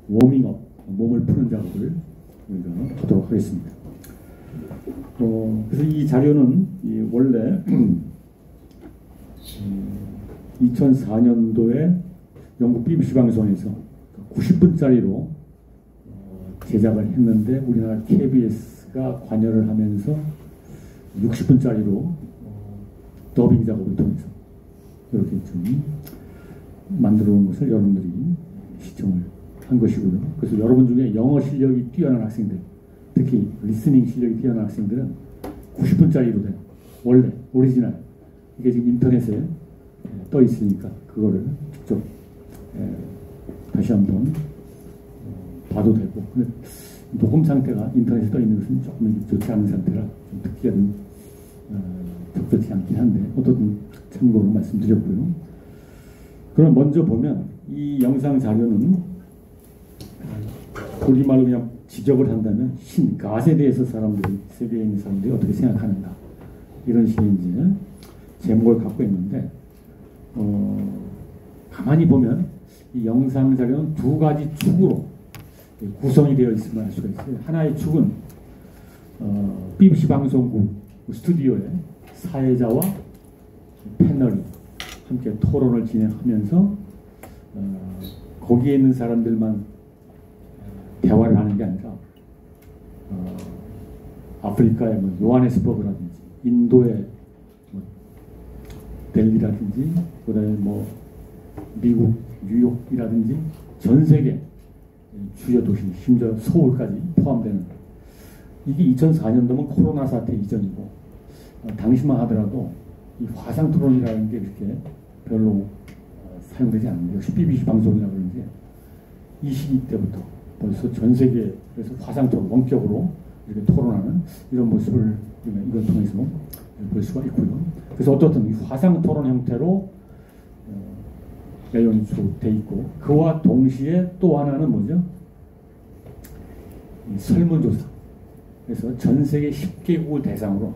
워밍업, 몸을 푸는 작업을 우리가 하도록 하겠습니다. 그래서 이 자료는 원래 2004년도에 영국 BBC 방송에서 90분짜리로 제작을 했는데 우리나라 KBS가 관여를 하면서 60분짜리로 더빙 작업을 통해서 이렇게 좀 만들어 놓은 것을 여러분들이 시청을 한 것이고요. 그래서 여러분 중에 영어 실력이 뛰어난 학생들, 특히 리스닝 실력이 뛰어난 학생들은 90분짜리로 된 원래 오리지널 이게 지금 인터넷에 떠 있으니까 그거를 직접 다시 한번 봐도 되고, 근데 녹음 상태가 인터넷에 떠 있는 것은 조금 좋지 않은 상태라 좀 듣기가 좀 적절치 않긴 한데 어떻든 참고로 말씀드렸고요. 그럼 먼저 보면 이 영상 자료는 우리말로 그냥 지적을 한다면 신갓에 대해서 사람들이, 세계에 있는 사람들이 어떻게 생각하는가, 이런 식의 이제 제목을 갖고 있는데, 가만히 보면 이 영상 자료는 두 가지 축으로 구성이 되어 있음을 알 수가 있어요. 하나의 축은 BBC 방송국 스튜디오에 사회자와 패널이 함께 토론을 진행하면서 거기에 있는 사람들만 대화를 하는 게 아니라 아프리카의 뭐 요하네스버그라든지 인도의 뭐 델리라든지 그다음에 뭐 미국 뉴욕이라든지 전 세계 주요 도시, 심지어 서울까지 포함되는, 이게 2004년도면 코로나 사태 이전이고 당시만 하더라도 이 화상 토론이라는 게 그렇게 별로 사용되지 않는데, 역시 BBC 방송이라 그런지 이 시기 때부터 벌써 전 세계에서 화상 토론, 원격으로 이렇게 토론하는 이런 모습을 이걸 통해서 볼 수가 있고요. 그래서 어떻든 이 화상 토론 형태로 내용이 돼 있고, 그와 동시에 또 하나는 뭐죠? 이 설문조사. 그래서 전 세계 10개국을 대상으로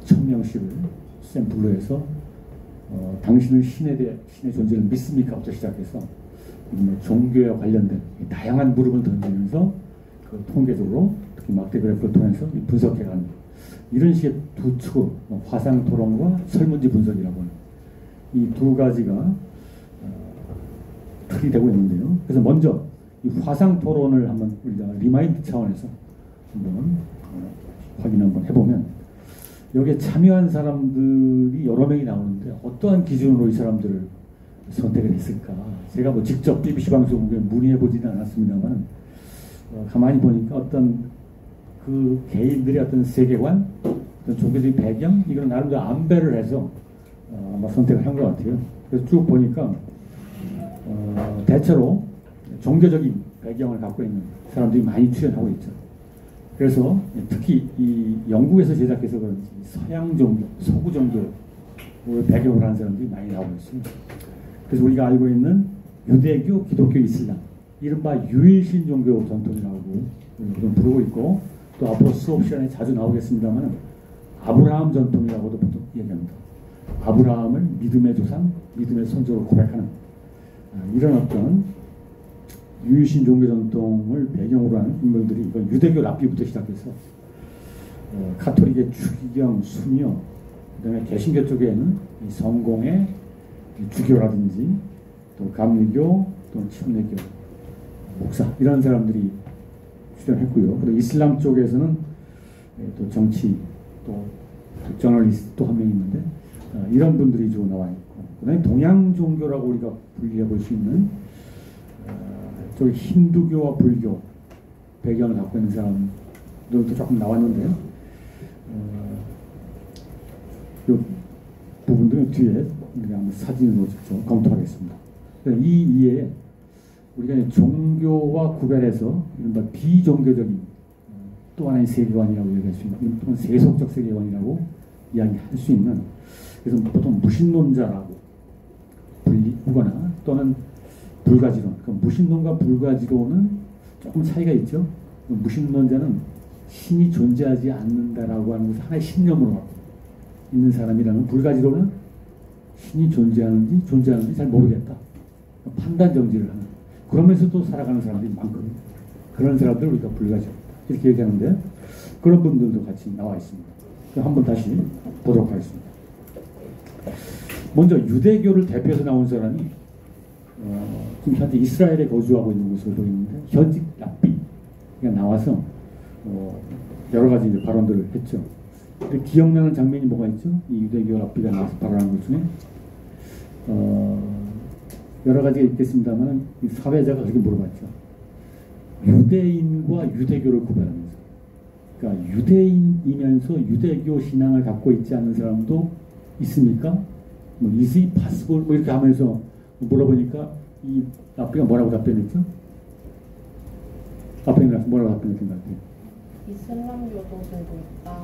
1000명씩을 샘플로 해서 당신은 신의 존재를 믿습니까?부터 시작해서 뭐 종교와 관련된 다양한 물음을 던지면서 그 통계적으로 특히 막대 그래프를 통해서 분석해가는 이런 식의 두 축으로 화상 토론과 설문지 분석이라고 하는 이 두 가지가 틀이 되고 있는데요. 그래서 먼저 이 화상 토론을 한번 우리가 리마인드 차원에서 한번 확인 한번 해보면, 여기에 참여한 사람들이 여러 명이 나오는데 어떠한 기준으로 이 사람들을 선택을 했을까? 제가 뭐 직접 BBC 방송국에 문의해보지는 않았습니다만 가만히 보니까 어떤 그 개인들의 어떤 세계관, 어떤 종교적인 배경, 이걸 나름대로 안배를 해서 아마 선택을 한 것 같아요. 그래서 쭉 보니까 대체로 종교적인 배경을 갖고 있는 사람들이 많이 출연하고 있죠. 그래서 특히 이 영국에서 제작해서 그런지 서양 종교, 서구 종교를 배경으로 하는 사람들이 많이 나오고 있습니다. 그래서 우리가 알고 있는 유대교, 기독교, 이슬람, 이른바 유일신 종교 전통이라고 부르고 있고, 또 앞으로 수업 시간에 자주 나오겠습니다만 아브라함 전통이라고도 보통 얘기합니다. 아브라함을 믿음의 조상, 믿음의 선조로 고백하는 이런 어떤 유일신 종교 전통을 배경으로 하는 인물들이, 이건 유대교 랍비부터 시작해서 카톨릭의 추기경, 수녀, 그다음에 개신교 쪽에는 성공의 주교라든지 또 감리교, 또 침례교 목사, 이런 사람들이 출연했고요. 그리고 이슬람 쪽에서는 또 정치, 또 저널리스트 또 한 명 있는데 이런 분들이 주로 나와 있고, 그다음에 동양 종교라고 우리가 분리해 볼 수 있는 저기 힌두교와 불교 배경을 갖고 있는 사람들도 조금 나왔는데요. 이 부분들은 뒤에 우리가 한번 사진으로 직접 검토하겠습니다. 이 이에 우리가 종교와 구별해서 이른바 비종교적인 또 하나의 세계관이라고 얘기할 수 있는, 또는 세속적 세계관이라고 이야기할 수 있는, 그래서 보통 무신론자라고 불리거나 또는 불가지론, 그러니까 무신론과 불가지론은 조금 차이가 있죠. 무신론자는 신이 존재하지 않는다라고 하는 것을 하나의 신념으로 갖고 있는 사람이라면, 불가지론은 신이 존재하는지 잘 모르겠다, 판단 정지를 하는 그러면서도 살아가는 사람들이 많거든요. 그런 사람들을 우리가 불가지고 이렇게 얘기하는데 그런 분들도 같이 나와 있습니다. 한번 다시 보도록 하겠습니다. 먼저 유대교를 대표해서 나온 사람이 지금 현재 이스라엘에 거주하고 있는 모습을 보이는데 현직 랍비가 나와서 여러 가지 이제 발언들을 했죠. 기억나는 장면이 뭐가 있죠? 이 유대교 랍비가 나와서 발언한 것 중에 여러 가지가 있겠습니다만 이 사회자가 그렇게 물어봤죠. 유대인과 유대교를 구별하면서, 그러니까 유대인이면서 유대교 신앙을 갖고 있지 않는 사람도 있습니까? 뭐 is it possible? 뭐 이렇게 하면서 물어보니까 이 랍비가 뭐라고 답변했죠? 앞에 나서 뭐라고 답변했던 것 같아요? 이슬람 교도들도 있다.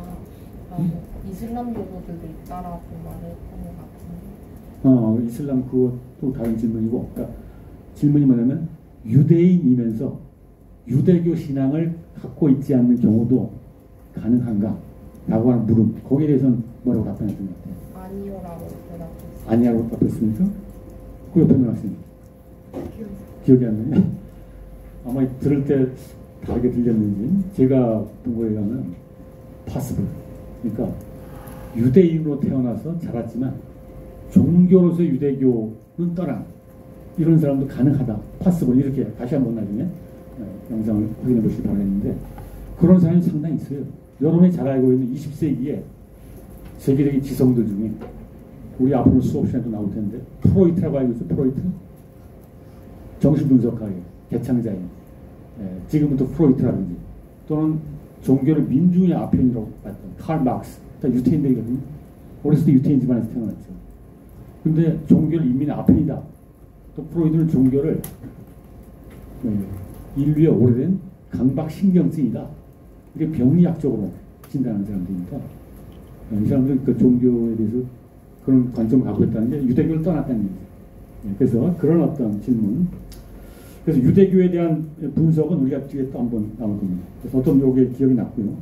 이슬람 교도들도 있다라고 말했던 것 같은데. 이슬람 그것도 다른 질문이고, 그러니까 질문이 뭐냐면 유대인이면서 유대교 신앙을 갖고 있지 않는 경우도 가능한가? 라고 하는 물음. 거기에 대해서는 뭐라고 답변했던 것 같아요? 아니요라고 대답했어요. 아니라고 답했습니까? 그 옆에 있는 학생이 기억이 안 나요? 아마 들을 때 다르게 들렸는지 제가 본 거에 가면 possible, 그러니까 유대인으로 태어나서 자랐지만 종교로서 유대교는 떠난 이런 사람도 가능하다, possible, 이렇게 다시 한번 나중에 영상을 확인해 보시기 바라겠는데 그런 사람이 상당히 있어요. 여러분이 잘 알고 있는 20세기에 세계적인 지성들 중에 우리 앞으로 수업 시간도 나올 텐데 프로이트라고 알고 있어요. 프로이트? 정신분석학의 개창자인, 지금은 또 프로이트라든지 또는 종교를 민중의 아편이라고 봤던 칼 막스, 다 유태인들이거든요. 어렸을 때 유태인 집안에서 태어났죠. 근데 종교를 인민의 아편이다. 또 프로이트는 종교를 인류의 오래된 강박신경증이다. 이게 병리학적으로 진단하는 사람들입니다. 이 사람들은 그 종교에 대해서 그런 관점을 갖고 있다는 게 유대교를 떠났다는 얘기죠. 그래서 그런 어떤 질문. 그래서 유대교에 대한 분석은 우리가 뒤에 또 한번 나올 겁니다. 그래서 어떤 요게 기억이 났고요.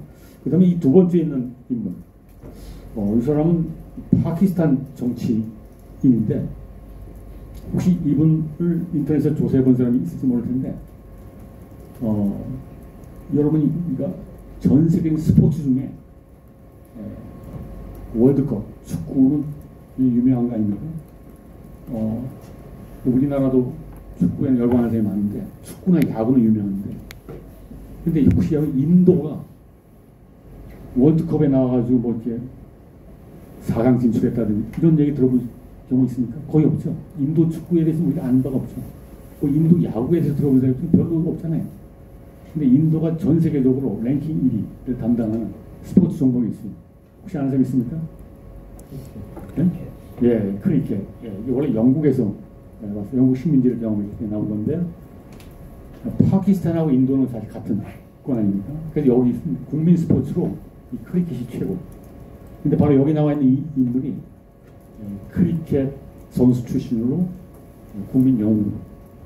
그 다음에 이 두 번째 있는 인물. 이 사람은 파키스탄 정치인인데 혹시 이분을 인터넷에서 조사해 본 사람이 있을지 모를 텐데 여러분이 전 세계적인 스포츠 중에 월드컵 축구는 유명한 거 아닙니까? 우리나라도 축구에 열광하는 사람이 많은데 축구나 야구는 유명한데 근데 혹시 인도가 월드컵에 나와가지고 뭐 이렇게 4강 진출했다든지 이런 얘기 들어본 경우 있습니까? 거의 없죠. 인도 축구에 대해서 우리가 아는 바가 없죠. 뭐 인도 야구에 대해서 들어본 사람이 별로 없잖아요. 근데 인도가 전 세계적으로 랭킹 1위를 담당하는 스포츠 종목이 있어요. 혹시 아는 사람 있습니까? 네? 예, 크리켓. 이게 원래 영국에서 영국 식민지를 경험했을 때 나온 건데 파키스탄하고 인도는 사실 같은 권 아닙니까? 그래서 여기 국민 스포츠로 이 크리켓이 최고. 근데 바로 여기 나와 있는 이 인물이 크리켓 선수 출신으로 국민 영웅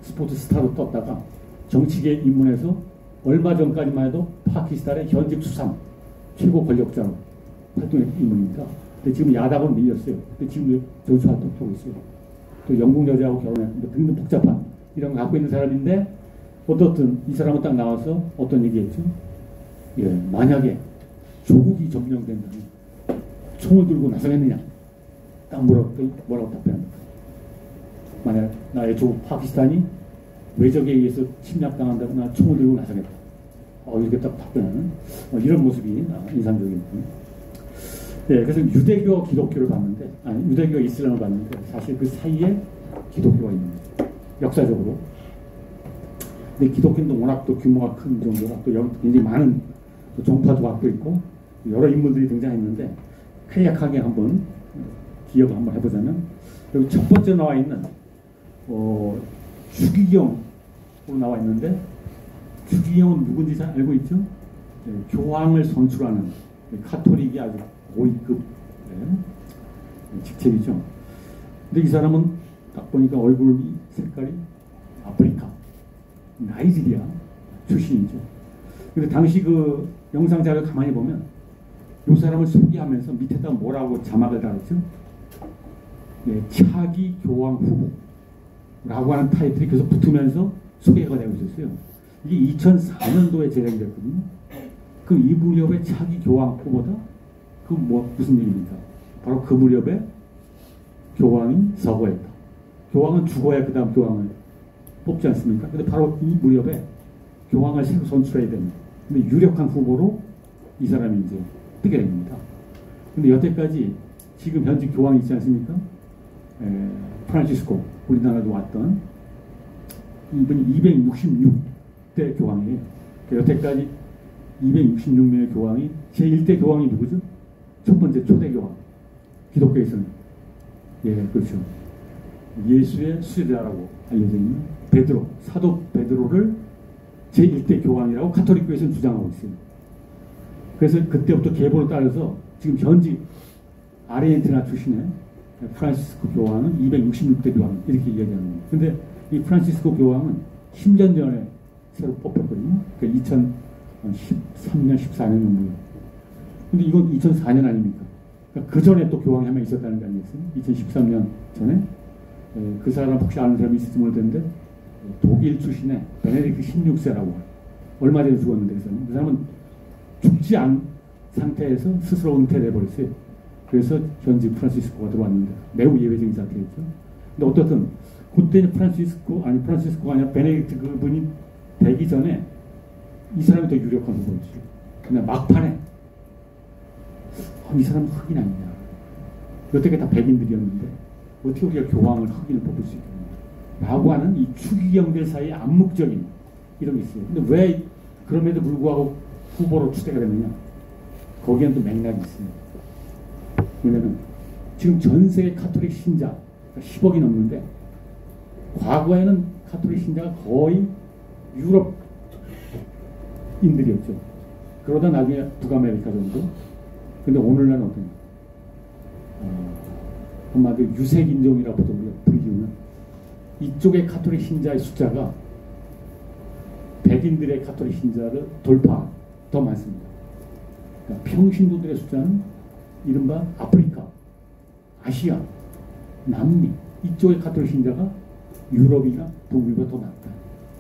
스포츠 스타로 떴다가 정치계 입문해서 얼마 전까지만 해도 파키스탄의 현직 수상 최고 권력자로 활동했던 인물입니다. 근데 지금 야당으로 밀렸어요. 근데 지금 정치 활동하고 있어요. 또 영국 여자하고 결혼했는데 등등 복잡한 이런 거 갖고 있는 사람인데 어떻든 이 사람은 딱 나와서 어떤 얘기했죠? 예, 만약에 조국이 점령된다면 총을 들고 나서겠느냐? 딱 뭐라고 답변합니까? 만약 나의 조국 파키스탄이 외적에 의해서 침략당한다고 나 총을 들고 나서겠다. 이렇게 딱 답변하는 이런 모습이 인상적입니다. 네, 그래서 유대교, 기독교를 봤는데, 유대교, 이슬람을 봤는데, 사실 그 사이에 기독교가 있는 거죠. 역사적으로. 근데 기독교는 워낙 또 규모가 큰 정도라 또 굉장히 많은 종파도 갖고 있고, 여러 인물들이 등장했는데, 간략하게 한번 기억을 한번 해보자면, 여기 첫 번째 나와 있는, 주기경으로 나와 있는데, 주기경은 누군지 잘 알고 있죠? 네, 교황을 선출하는 카톨릭이 아주 고위급 직책이죠. 근데 이 사람은 딱 보니까 얼굴 색깔이 아프리카, 나이지리아 출신이죠. 근데 당시 그 영상 자료를 가만히 보면 이 사람을 소개하면서 밑에다 뭐라고 자막을 달았죠? 네, 차기 교황 후보. 라고 하는 타이틀이 계속 붙으면서 소개가 되고 있었어요. 이게 2004년도에 제작이 됐거든요. 그럼 이 무렵에 차기 교황 후보다 그 무슨 얘기입니까? 바로 그 무렵에 교황이 서거했다. 교황은 죽어야 그 다음 교황을 뽑지 않습니까? 근데 바로 이 무렵에 교황을 새로 선출해야 됩니다. 근데 유력한 후보로 이 사람이 이제 뜨게 됩니다. 근데 여태까지 지금 현재 교황이 있지 않습니까? 프란시스코, 우리나라도 왔던 이분이 266대 교황이에요. 여태까지 266명의 교황이 제1대 교황이 누구죠? 첫 번째 초대 교황. 기독교에서는 그렇죠. 예수의 수제자라고 알려져 있는 베드로, 사도 베드로를 제1대 교황이라고 가톨릭교에서는 주장하고 있어요. 그래서 그때부터 계보를 따라서 지금 현지 아르헨티나 출신의 프란시스코 교황은 266대 교황 이렇게 이야기하는 거예요. 근데 이 프란시스코 교황은 10년 전에 새로 뽑혔거든요. 그러니까 2013년, 14년 정도에. 근데 이건 2004년 아닙니까? 그러니까 그 전에 또 교황이 한 명 있었다는 게 아니겠어요? 2013년 전에. 그 사람 혹시 아는 사람이 있을지 모르겠는데 독일 출신의 베네딕트 16세라고 얼마 전에 죽었는데 그 사람은 죽지 않은 상태에서 스스로 은퇴해버렸어요. 그래서 현지 프란시스코가 들어왔는데 매우 예외적인 사태였죠. 근데 어떻든 그때는 프란시스코가 아니라 베네딕트 그분이 되기 전에 이 사람이 더 유력한 후보였죠. 근데 막판에 이 사람은 흑인 아니냐. 여태까지 다 백인들이었는데 어떻게 우리가 교황을 흑인을 뽑을 수 있겠냐 라고 하는 이 추기경들 사이의 암묵적인 이런 게 있어요. 근데 왜 그럼에도 불구하고 후보로 추대가 되느냐. 거기엔 또 맥락이 있어요. 왜냐면 지금 전 세계 카톨릭 신자 10억이 넘는데 과거에는 카톨릭 신자가 거의 유럽인들이었죠. 그러다 나중에 북아메리카 정도. 근데 오늘날은 어떠냐. 한마디로 유색인종이라고 우리가 부르기는 이쪽의 카톨릭 신자의 숫자가 백인들의 카톨릭 신자를 돌파 더 많습니다. 그러니까 평신도들의 숫자는 이른바 아프리카, 아시아, 남미 이쪽의 카톨릭 신자가 유럽이나 북유럽보다 더 많다.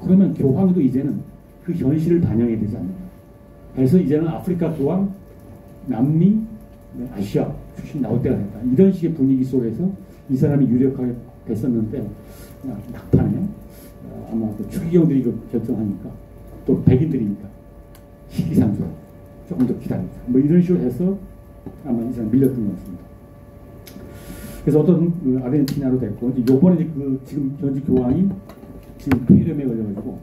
그러면 교황도 이제는 그 현실을 반영해야 되지 않느냐. 그래서 이제는 아프리카 교황, 남미, 아시아 출신 나올 때가 됐다. 이런 식의 분위기 속에서 이 사람이 유력하게 됐었는데 막판에 아마 그 추기경들이 결정하니까 또 백인들이니까 시기상조 조금 더 기다리자. 뭐 이런 식으로 해서 아마 이 사람 밀렸던 것 같습니다. 그래서 어떤 아르헨티나로 됐고 요번에 지금 현지 교황이 지금 폐렴에 걸려가지고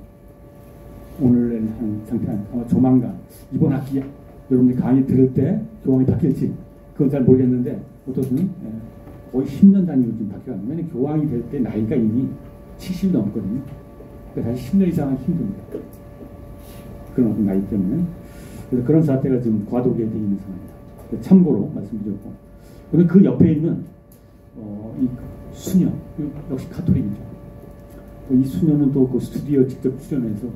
오늘 한 상태는 아마 조만간 이번 학기 여러분들이 강의 들을 때 교황이 바뀔지 그건 잘 모르겠는데 어떻든 거의 10년 단위로 좀 바뀌어가는 거예요. 왜냐면 교황이 될 때 나이가 이미 70 넘거든요. 그래서 사실 10년 이상은 힘듭니다. 그런 어떤 나이 때문에. 그래서 그런 사태가 지금 과도기에 되어 있는 상황입니다. 참고로 말씀드렸고. 그런데 그 옆에 있는 이 수녀, 역시 카톨릭이죠. 이 수녀는 또 그 스튜디오 직접 출연해서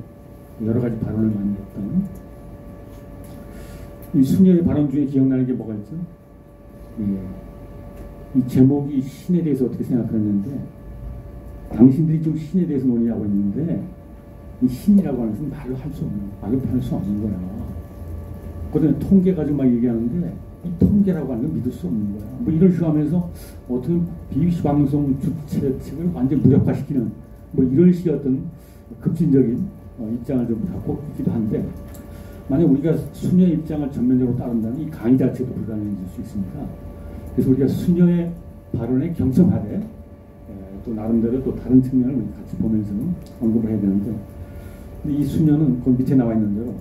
여러 가지 발언을 많이 했던 이 수녀의 발언 중에 기억나는 게 뭐가 있죠? 이 제목이 신에 대해서 어떻게 생각하는데 당신들이 지금 신에 대해서 논의하고 있는데 이 신이라고 하는 것은 말로 할 수 없는 말로 표현할 수 없는 거야. 그다음에 통계 가지고 막 얘기하는데 이 통계라고 하는 건 믿을 수 없는 거야. 뭐 이런 식으로 하면서 어떤 BBC 방송 주최 측을 완전 무력화시키는 뭐 이런 식의 어떤 급진적인 입장을 좀 갖고 있기도 한데 만약 우리가 수녀의 입장을 전면적으로 따른다면 이 강의 자체도 불가능해질 수 있습니다. 그래서 우리가 수녀의 발언에 경청하되 또 나름대로 또 다른 측면을 같이 보면서 언급을 해야 되는데 근데 이 수녀는 그 밑에 나와 있는 대로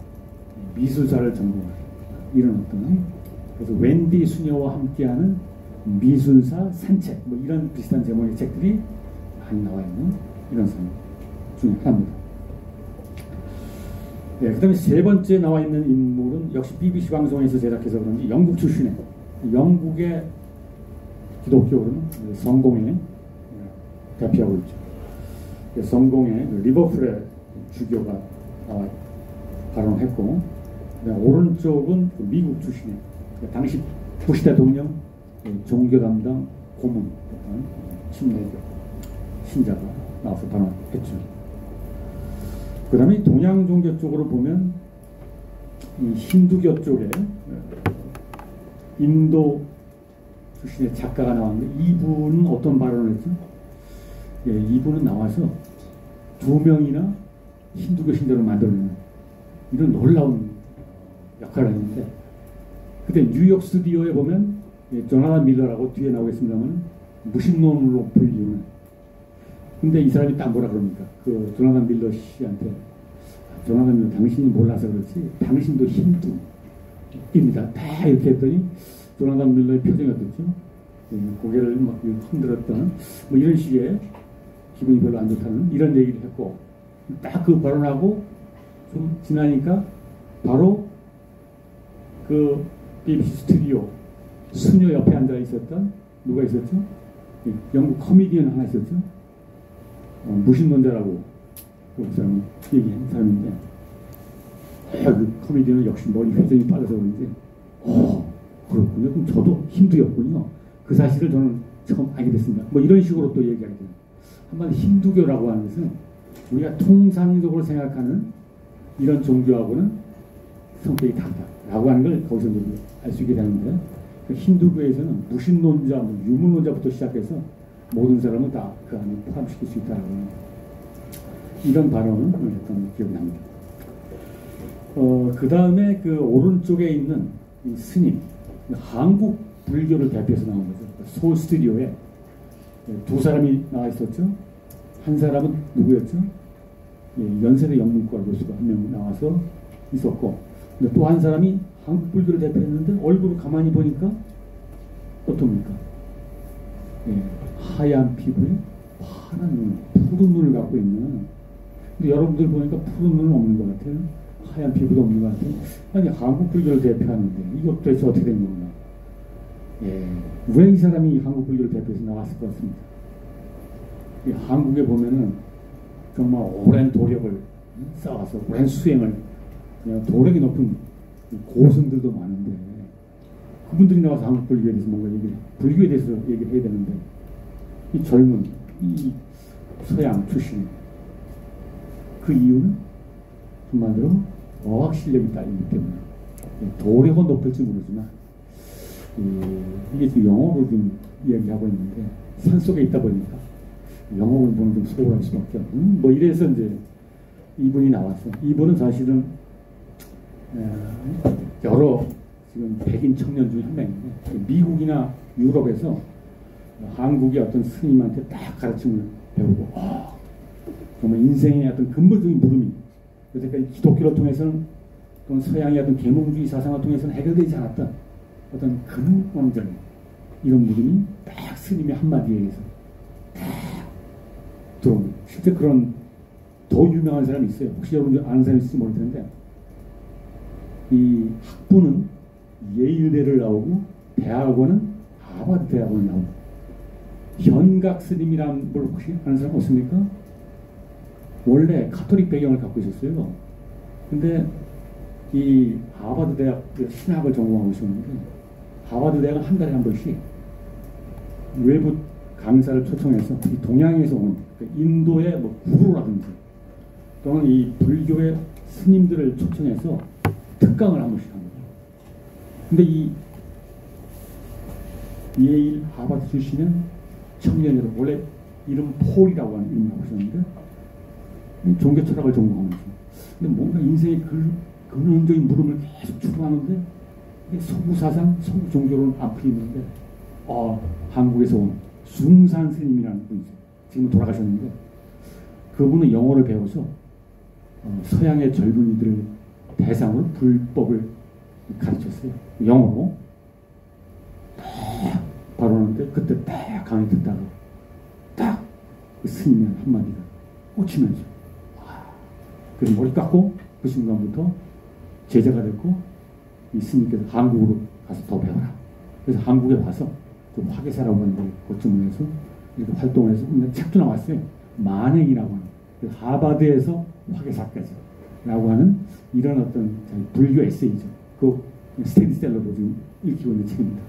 미술사를 전공한 이런 어떤 그래서 웬디 수녀와 함께하는 미술사 산책 뭐 이런 비슷한 제목의 책들이 많이 나와 있는 이런 사람 중에 하나입니다. 그 다음에 세 번째 나와 있는 인물은 역시 BBC 방송에서 제작해서 그런지 영국 출신의 영국의 기독교는 성공의 대표하고 있죠. 성공의 리버풀의 주교가 발언했고 오른쪽은 미국 출신의 당시 부시 대통령 종교 담당 고문 친례교 신자가 나와서 발언했죠. 그 다음에 동양 종교 쪽으로 보면 이 힌두교 쪽에 인도 출신의 작가가 나왔는데 이분은 어떤 발언을 했죠? 예, 이분은 나와서 2명이나 힌두교 신자로 만들어내는 이런 놀라운 역할을 했는데 그때 뉴욕 스튜디오에 보면 예, 조나단 밀러라고 뒤에 나오겠습니다만 무신론으로 불리우는 근데 이 사람이 딱 뭐라 그럽니까? 그 조나단 밀러 씨한테 조나단 밀러 당신이 몰라서 그렇지 당신도 힌두입니다. 다 이렇게 했더니 조나단 밀러의 표정이 어땠죠? 고개를 막 흔들었던 뭐 이런 식의 기분이 별로 안 좋다는 이런 얘기를 했고 딱 그 발언하고 좀 지나니까 바로 그 BBC 스튜디오 수녀 옆에 앉아 있었던 누가 있었죠? 영국 코미디언 하나 있었죠? 무신론자라고 그 사람이 얘기한 사람인데 그 코미디언은 역시 머리 회전이 빨라서 그런지 그렇군요. 그럼 저도 힌두였군요. 그 사실을 저는 처음 알게 됐습니다. 뭐 이런 식으로 또 얘기하게 돼요. 한마디 힌두교라고 하는 것은 우리가 통상적으로 생각하는 이런 종교하고는 성격이 다르다라고 하는 걸 거기서 알 수 있게 되는데 그 힌두교에서는 무신론자, 뭐 유물론자부터 시작해서 모든 사람을 다 그 안에 포함시킬 수 있다라고 하는 이런 발언을 했던 기억이 납니다. 그 다음에 그 오른쪽에 있는 이 스님, 한국 불교를 대표해서 나온 거죠. 서울 스튜디오에 2사람이 나와 있었죠. 한 사람은 누구였죠? 예, 연세대 영문과 교수가 한 명 나와서 있었고, 근데 또 한 사람이 한국 불교를 대표했는데 얼굴을 가만히 보니까 어떻습니까? 예, 하얀 피부에 파란 눈, 푸른 눈을 갖고 있는. 근데 여러분들 보니까 푸른 눈은 없는 것 같아요. 하얀 피부도 없는 것 같아요. 아니 한국 불교를 대표하는데 이거 도대체 어떻게 된 거구나. 예, 왜 이 사람이 한국 불교를 대표해서 나왔을 것 같습니다. 한국에 보면은 정말 오랜 도력을 쌓아서 오랜 수행을 도력이 높은 고승들도 많은데 그분들이 나와서 한국 불교에 대해서 뭔가 불교에 대해서 얘기를 해야 되는데 이 젊은 이 서양 출신 그 이유는 한마디로 어학 실력이 딸리기 때문에 도력은 높을지 모르지만 이게 지금 영어로 좀 이야기하고 있는데 산속에 있다 보니까 영어 공부는 좀 소홀할 수밖에 없는 뭐 이래서 이제 이분이 나왔어. 이분은 사실은 여러 지금 백인 청년 중에 한 명인데 미국이나 유럽에서 한국의 어떤 스님한테 딱 가르침을 배우고 정말 인생의 어떤 근본적인 물음이 여태까지 기독교를 통해서는 또는 서양의 어떤 계몽주의 사상을 통해서는 해결되지 않았던 어떤 근원적인 이런 물음이 딱 스님의 한마디에 의해서 딱 들어오는 실제 그런 더 유명한 사람이 있어요. 혹시 여러분 아는 사람이 있을지 모를 텐데 이 학부는 예일대를 나오고 대학원은 하버드 대학원을 나오고 현각 스님이라는 걸 혹시 아는 사람 없습니까? 원래 카톨릭 배경을 갖고 있었어요. 근데 이 하버드 대학 신학을 전공하고 있었는데 하버드 대학은 한 달에 한 번씩 외부 강사를 초청해서 이 동양에서 온 인도의 뭐 구루라든지 또는 이 불교의 스님들을 초청해서 특강을 한 번씩 합니다. 근데 이 예일 하버드 출신은 청년으로 원래 이름 폴이라고 하는 이름을 하고 있었는데 종교 철학을 전공하면서 근데 뭔가 인생의 근원적인 물음을 계속 추구하는데 서구 사상, 서구 종교로는 앞에 있는데 한국에서 온 숭산 스님이라는 분이죠. 지금 돌아가셨는데 그분은 영어를 배워서 서양의 젊은이들을 대상으로 불법을 가르쳤어요. 영어로 딱 발언하는데 그때 딱 강의 듣다가 딱 그 스님의 한마디가 꽂히면서 그래서 머리 깎고 그 순간부터 제자가 됐고 이 스님께서 한국으로 가서 더 배워라. 그래서 한국에 와서 그 화계사라고 하는 걸 거점을 해서 이렇게 활동을 해서 책도 나왔어요. 만행이라고 하는 그래서 하버드에서 화계사까지 라고 하는 이런 어떤 불교 에세이죠. 그 스테디셀러로 지금 읽히고 있는 책입니다.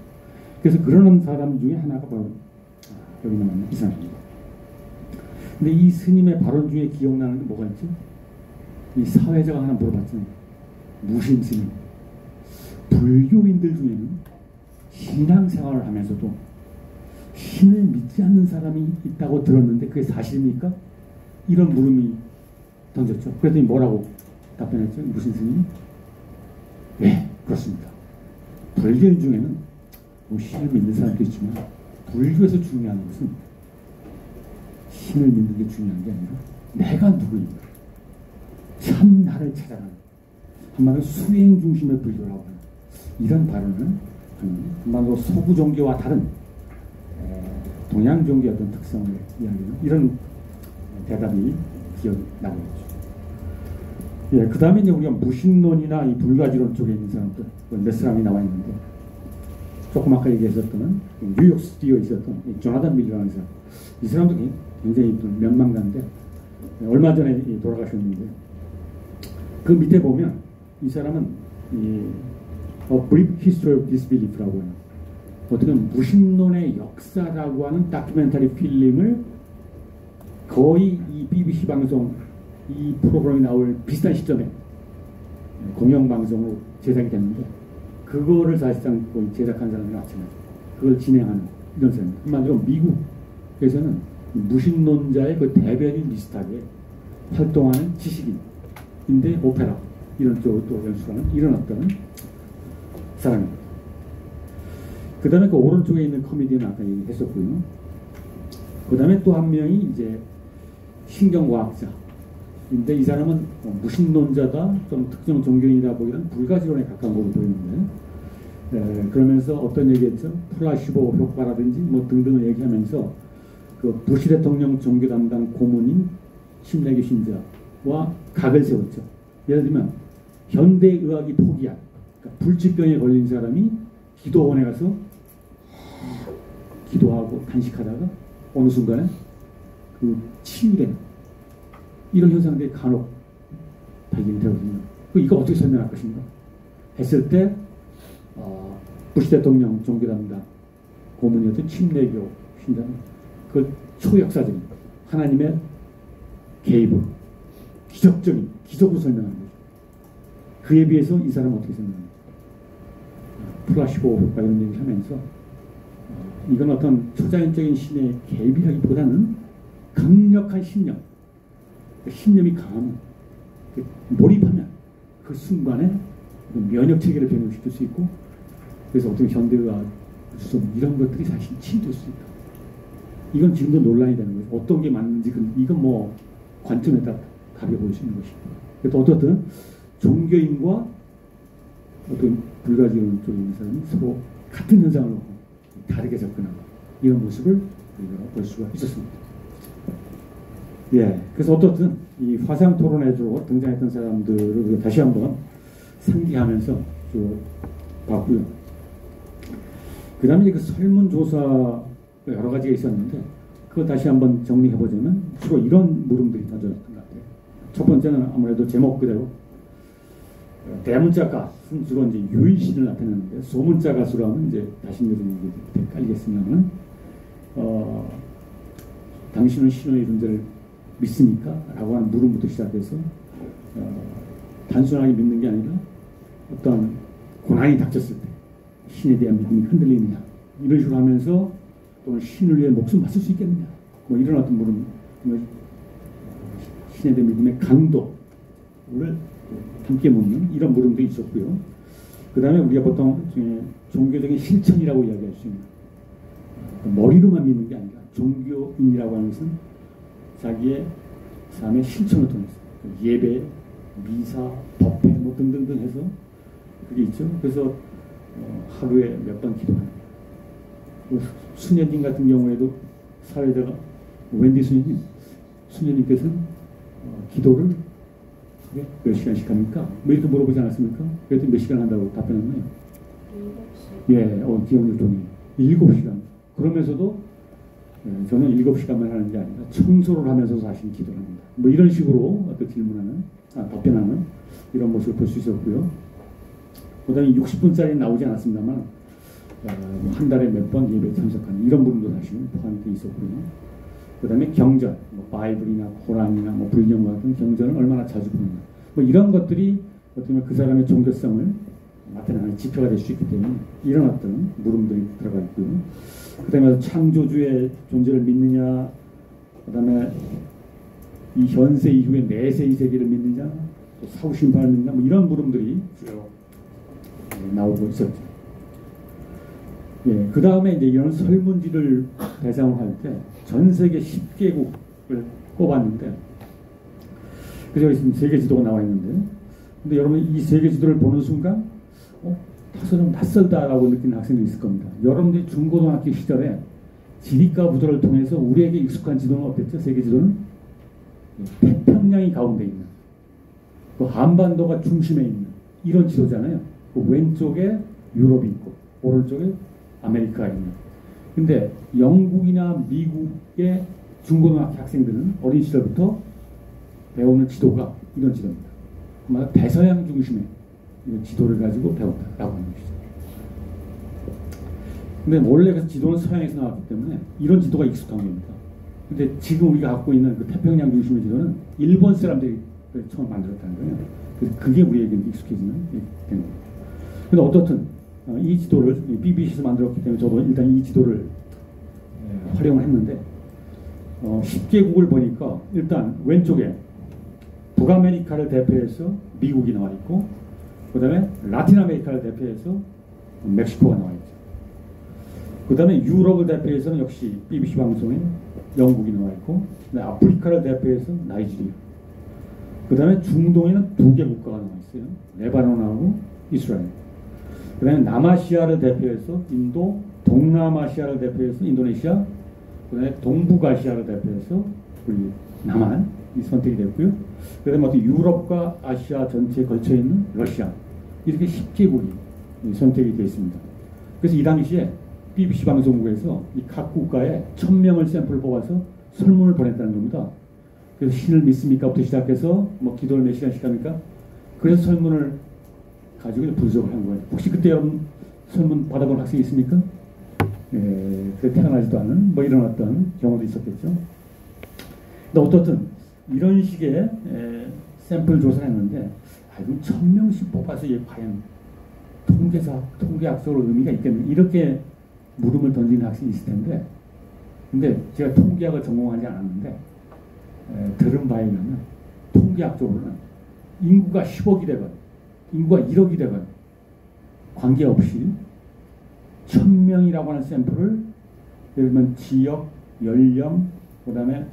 그래서 그런 사람 중에 하나가 바로 여기 나오는 이 사람입니다. 근데 이 스님의 발언 중에 기억나는 게 뭐가 있죠? 이 사회자가 하나 물어봤잖아요. 무신 스님. 불교인들 중에는 신앙생활을 하면서도 신을 믿지 않는 사람이 있다고 들었는데 그게 사실입니까? 이런 물음이 던졌죠. 그랬더니 뭐라고 답변했죠? 무신 스님이? 네, 그렇습니다. 불교인 중에는 뭐 신을 믿는 사람도 있지만 불교에서 중요한 것은 신을 믿는 게 중요한 게 아니라 내가 누구인가, 참 나를 찾아가는, 한마디로 수행 중심의 불교라고 하는 이런 발언을 한마디로 서구 종교와 다른 동양 종교의 어떤 특성을 이야기하는 이런 대답이 기억이 나고 있죠. 예, 그 다음에 이제 우리가 무신론이나 이 불가지론 쪽에 있는 사람들 몇 사람이 나와 있는데, 조금 아까 얘기했었던 뉴욕 스튜디오에 있었던 조나단 밀러라는 사람, 이 사람도 굉장히 명망가인데 얼마 전에 돌아가셨는데, 그 밑에 보면 이 사람은 A Brief History of Disbelief라고 하는, 어떻게 보면 무신론의 역사라고 하는 다큐멘터리 필름을 거의 이 BBC 방송 이 프로그램이 나올 비슷한 시점에 공영방송으로 제작이 됐는데, 그거를 사실상 거의 제작한 사람이 마찬가지, 그걸 진행하는 이런 사람입니다. 한마디로 미국에서는 무신론자의 그 대변인 비슷하게 활동하는 지식인인데 오페라 이런 쪽을 또 연출하는 이런 어떤 사람입니다. 그 다음에 그 오른쪽에 있는 코미디언은 아까 얘기했었고요. 그 다음에 또 한 명이 이제 신경과학자인데, 이 사람은 무신론자다, 좀 특정 종교인이다 보기에는 불가지론에 가까운 걸로 보이는데, 그러면서 어떤 얘기했죠? 플라시보 효과라든지 뭐 등등을 얘기하면서 그 부시 대통령 종교 담당 고문인 신내교 신자와 각을 세웠죠. 예를 들면 현대의학이 포기한, 그러니까 불치병에 걸린 사람이 기도원에 가서 기도하고 단식하다가 어느 순간에 그 치유되는 이런 현상들이 간혹 발견되거든요. 이거 어떻게 설명할 것인가 했을 때 부시 대통령 종교 담당 고문이었던 침례교 신자는 그 초역사적인 하나님의 개입을 기적적인 기적으로 설명하는 거죠. 그에 비해서 이 사람은 어떻게 설명합니까? 플라시보 효과 이런 얘기를 하면서 이건 어떤 초자연적인 신의 개입이라기보다는 강력한 신념, 신념이 강하면 몰입하면 그 순간에 면역 체계를 변형시킬 수 있고, 그래서 어떤 현대의학 이런 것들이 사실 치유될 수 있다. 이건 지금도 논란이 되는 거죠. 어떤 게 맞는지 이건 뭐 관점에 따라 다르게 보일 수 있는 것이고, 그래서 어떻든 종교인과 어떤 불가지론 쪽에 있는 사람이 서로 같은 현상을 놓고 다르게 접근하고 이런 모습을 우리가 볼 수가 있었습니다. 예, 그래서 어떻든 이 화상 토론회로 등장했던 사람들을 우리가 다시 한번 상기하면서 쭉 봤고요. 그 다음에 그 설문조사 여러 가지가 있었는데, 그거 다시 한번 정리해보자면 주로 이런 물음들이 던져졌던 것 같아요. 첫 번째는 아무래도 제목 그대로 대문자 값은 주로 이제 유일신을 나타내는데, 소문자 가수로 하면 이제 다시 좀 헷갈리겠으면 당신은 신의 존재를 믿습니까? 라고 하는 물음부터 시작해서 단순하게 믿는 게 아니라 어떤 고난이 닥쳤을 때 신에 대한 믿음이 흔들리느냐, 이런 식으로 하면서 또는 신을 위해 목숨 바칠 수 있겠느냐, 뭐 이런 어떤 물음, 신에 대한 믿음의 강도를 함께 묻는 이런 물음도 있었고요. 그 다음에 우리가 보통 종교적인 실천이라고 이야기할 수 있는, 머리로만 믿는 게 아니라 종교인이라고 하는 것은 자기의 삶의 실천을 통해서 예배, 미사, 법회 뭐 등등등 해서 그게 있죠. 그래서 하루에 몇 번 기도하는, 수녀님 같은 경우에도 사회자가 웬디 수녀님께서는 기도를 몇 시간씩 합니까? 뭐 이렇게 물어보지 않았습니까? 그랬더니 몇 시간 한다고 답변했나요? 7시. 예, 기억력 종이 7시간. 그러면서도 저는 7시간만 하는 게 아니라 청소를 하면서 사실 기도를 합니다. 뭐 이런 식으로 어떤 질문하는, 답변하는 이런 모습을 볼 수 있었고요. 그 다음에 60분짜리 나오지 않았습니다만 한 달에 몇 번 예배 참석하는 이런 부분도 사실 포함이 되어 있었고요. 그 다음에 경전, 뭐 바이블이나 코란이나 뭐 불경 같은 경전을 얼마나 자주 보느냐. 뭐 이런 것들이 어떻게 보면 그 사람의 종교성을 나타내는 지표가 될 수 있기 때문에 이런 어떤 물음들이 들어가 있고요. 그 다음에 창조주의 존재를 믿느냐, 그 다음에 이 현세 이후에 내세 이 세계를 믿느냐, 또 사후심판을 믿느냐, 뭐 이런 물음들이 주로 나오고 있었죠. 예, 그 다음에 이제 이런 설문지를 대상으로 할 때 전 세계 10개국을 꼽았는데, 그래서 여기 지금 세계 지도가 나와 있는데, 근데 여러분 이 세계 지도를 보는 순간, 다소 좀 낯설다라고 느끼는 학생도 있을 겁니다. 여러분들이 중고등학교 시절에 지리과 부도를 통해서 우리에게 익숙한 지도는 어땠죠? 세계 지도는 태평양이 가운데 있는, 그 한반도가 중심에 있는 이런 지도잖아요. 그 왼쪽에 유럽이 있고 오른쪽에 아메리카가 있는. 근데 영국이나 미국의 중고등학교 학생들은 어린 시절부터 배우는 지도가 이런 지도입니다. 아마 대서양 중심의 이런 지도를 가지고 배웠다라고 하는 것이죠. 근데 원래 그 지도는 서양에서 나왔기 때문에 이런 지도가 익숙한 겁니다. 근데 지금 우리가 갖고 있는 그 태평양 중심의 지도는 일본 사람들이 처음 만들었다는 거예요. 그래서 그게 우리에게 익숙해지는 된 겁니다. 근데 어떻든 이 지도를 BBC에서 만들었기 때문에 저도 일단 이 지도를 활용을 했는데 10개국을 보니까 일단 왼쪽에 북아메리카를 대표해서 미국이 나와 있고, 그 다음에 라틴 아메리카를 대표해서 멕시코가 나와 있죠. 그 다음에 유럽을 대표해서는 역시 BBC 방송에 영국이 나와 있고, 그다음에 아프리카를 대표해서 나이지리아, 그 다음에 중동에는 2개 국가가 나와 있어요. 레바논하고 이스라엘. 그 다음에 남아시아를 대표해서 인도, 동남아시아를 대표해서 인도네시아, 그 다음에 동북아시아를 대표해서 우리 남한이 선택이 됐고요. 그 다음에 어떤 유럽과 아시아 전체에 걸쳐 있는 러시아, 이렇게 10개국이 선택이 되어 있습니다. 그래서 이 당시에 BBC 방송국에서 이 각 국가에 1000명을 샘플 뽑아서 설문을 보냈다는 겁니다. 그래서 신을 믿습니까부터 시작해서 뭐 기도를 몇 시간씩 합니까? 그래서 설문을 가지고 분석을 한 거예요. 혹시 그때 여러분 설문 받아본 학생이 있습니까? 그 태어나지도 않은 뭐 이런 어떤 경우도 있었겠죠. 근데 어떻든 이런 식의 샘플 조사를 했는데, 그럼 1000명씩 뽑아서 이게 과연 통계학적으로 의미가 있겠는가, 이렇게 물음을 던지는 학생이 있을 텐데, 근데 제가 통계학을 전공하지 않았는데 들은 바에 의하면 통계학적으로는 인구가 10억이 되건 인구가 1억이 되건 관계없이 1000명이라고 하는 샘플을 예를 들면 지역, 연령, 그 다음에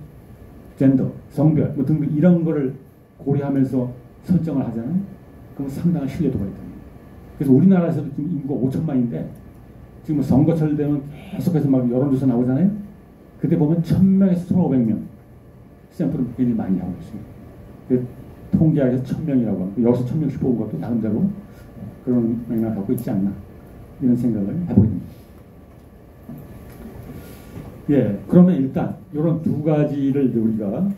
젠더, 성별 뭐 등등 이런 거를 고려하면서 설정을 하잖아요. 그럼 상당한 신뢰도가 있다. 그래서 우리나라에서도 지금 인구가 5천만인데 지금 선거철 되면 계속해서 막 여론조사 나오잖아요. 그때 보면 1000명에서 1500명 샘플을 굉장히 많이 하고 있습니다. 그 통계학에서 1000명이라고 하고 여기서 1000명씩 뽑은 것도 나름대로 그런 맥락을 갖고 있지 않나, 이런 생각을 해보게 됩니다. 예, 그러면 일단 이런 두 가지를 이제 우리가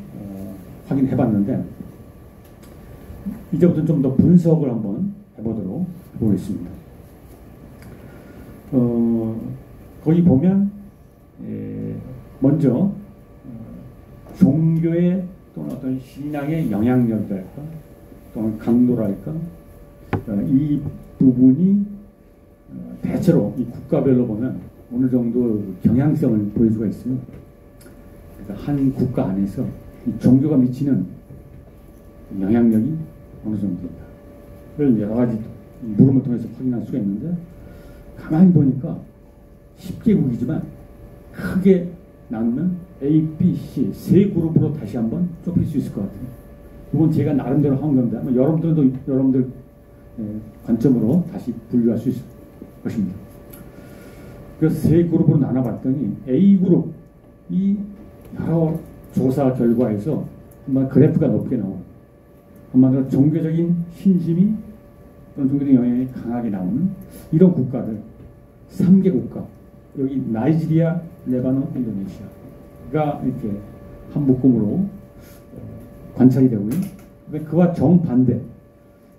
확인해 봤는데, 이제부터 좀 더 분석을 한번 해보도록 해보겠습니다. 거기 보면 먼저 종교의 또는 어떤 신앙의 영향력이랄까 또는 강도랄까, 이 부분이 대체로 이 국가별로 보면 어느 정도 경향성을 보일 수가 있어요. 그러니까 한 국가 안에서 이 종교가 미치는 영향력이 어느 정도인가 를 여러 가지 물음을 통해서 확인할 수가 있는데, 가만히 보니까 10개국이지만 크게 나누면 A, B, C 세 그룹으로 다시 한번 좁힐 수 있을 것 같아요. 이건 제가 나름대로 한 겁니다. 여러분들도 여러분들 관점으로 다시 분류할 수 있을 것입니다. 그래서 세 그룹으로 나눠봤더니 A 그룹이 여러 조사 결과에서 정말 그래프가 높게 나오고, 한마디로 종교적인 신심이 또는 종교적인 영향이 강하게 나오는 이런 국가들 3개 국가, 여기 나이지리아, 레바논, 인도네시아가 이렇게 한 묶음으로 관찰이 되고요. 그와 정반대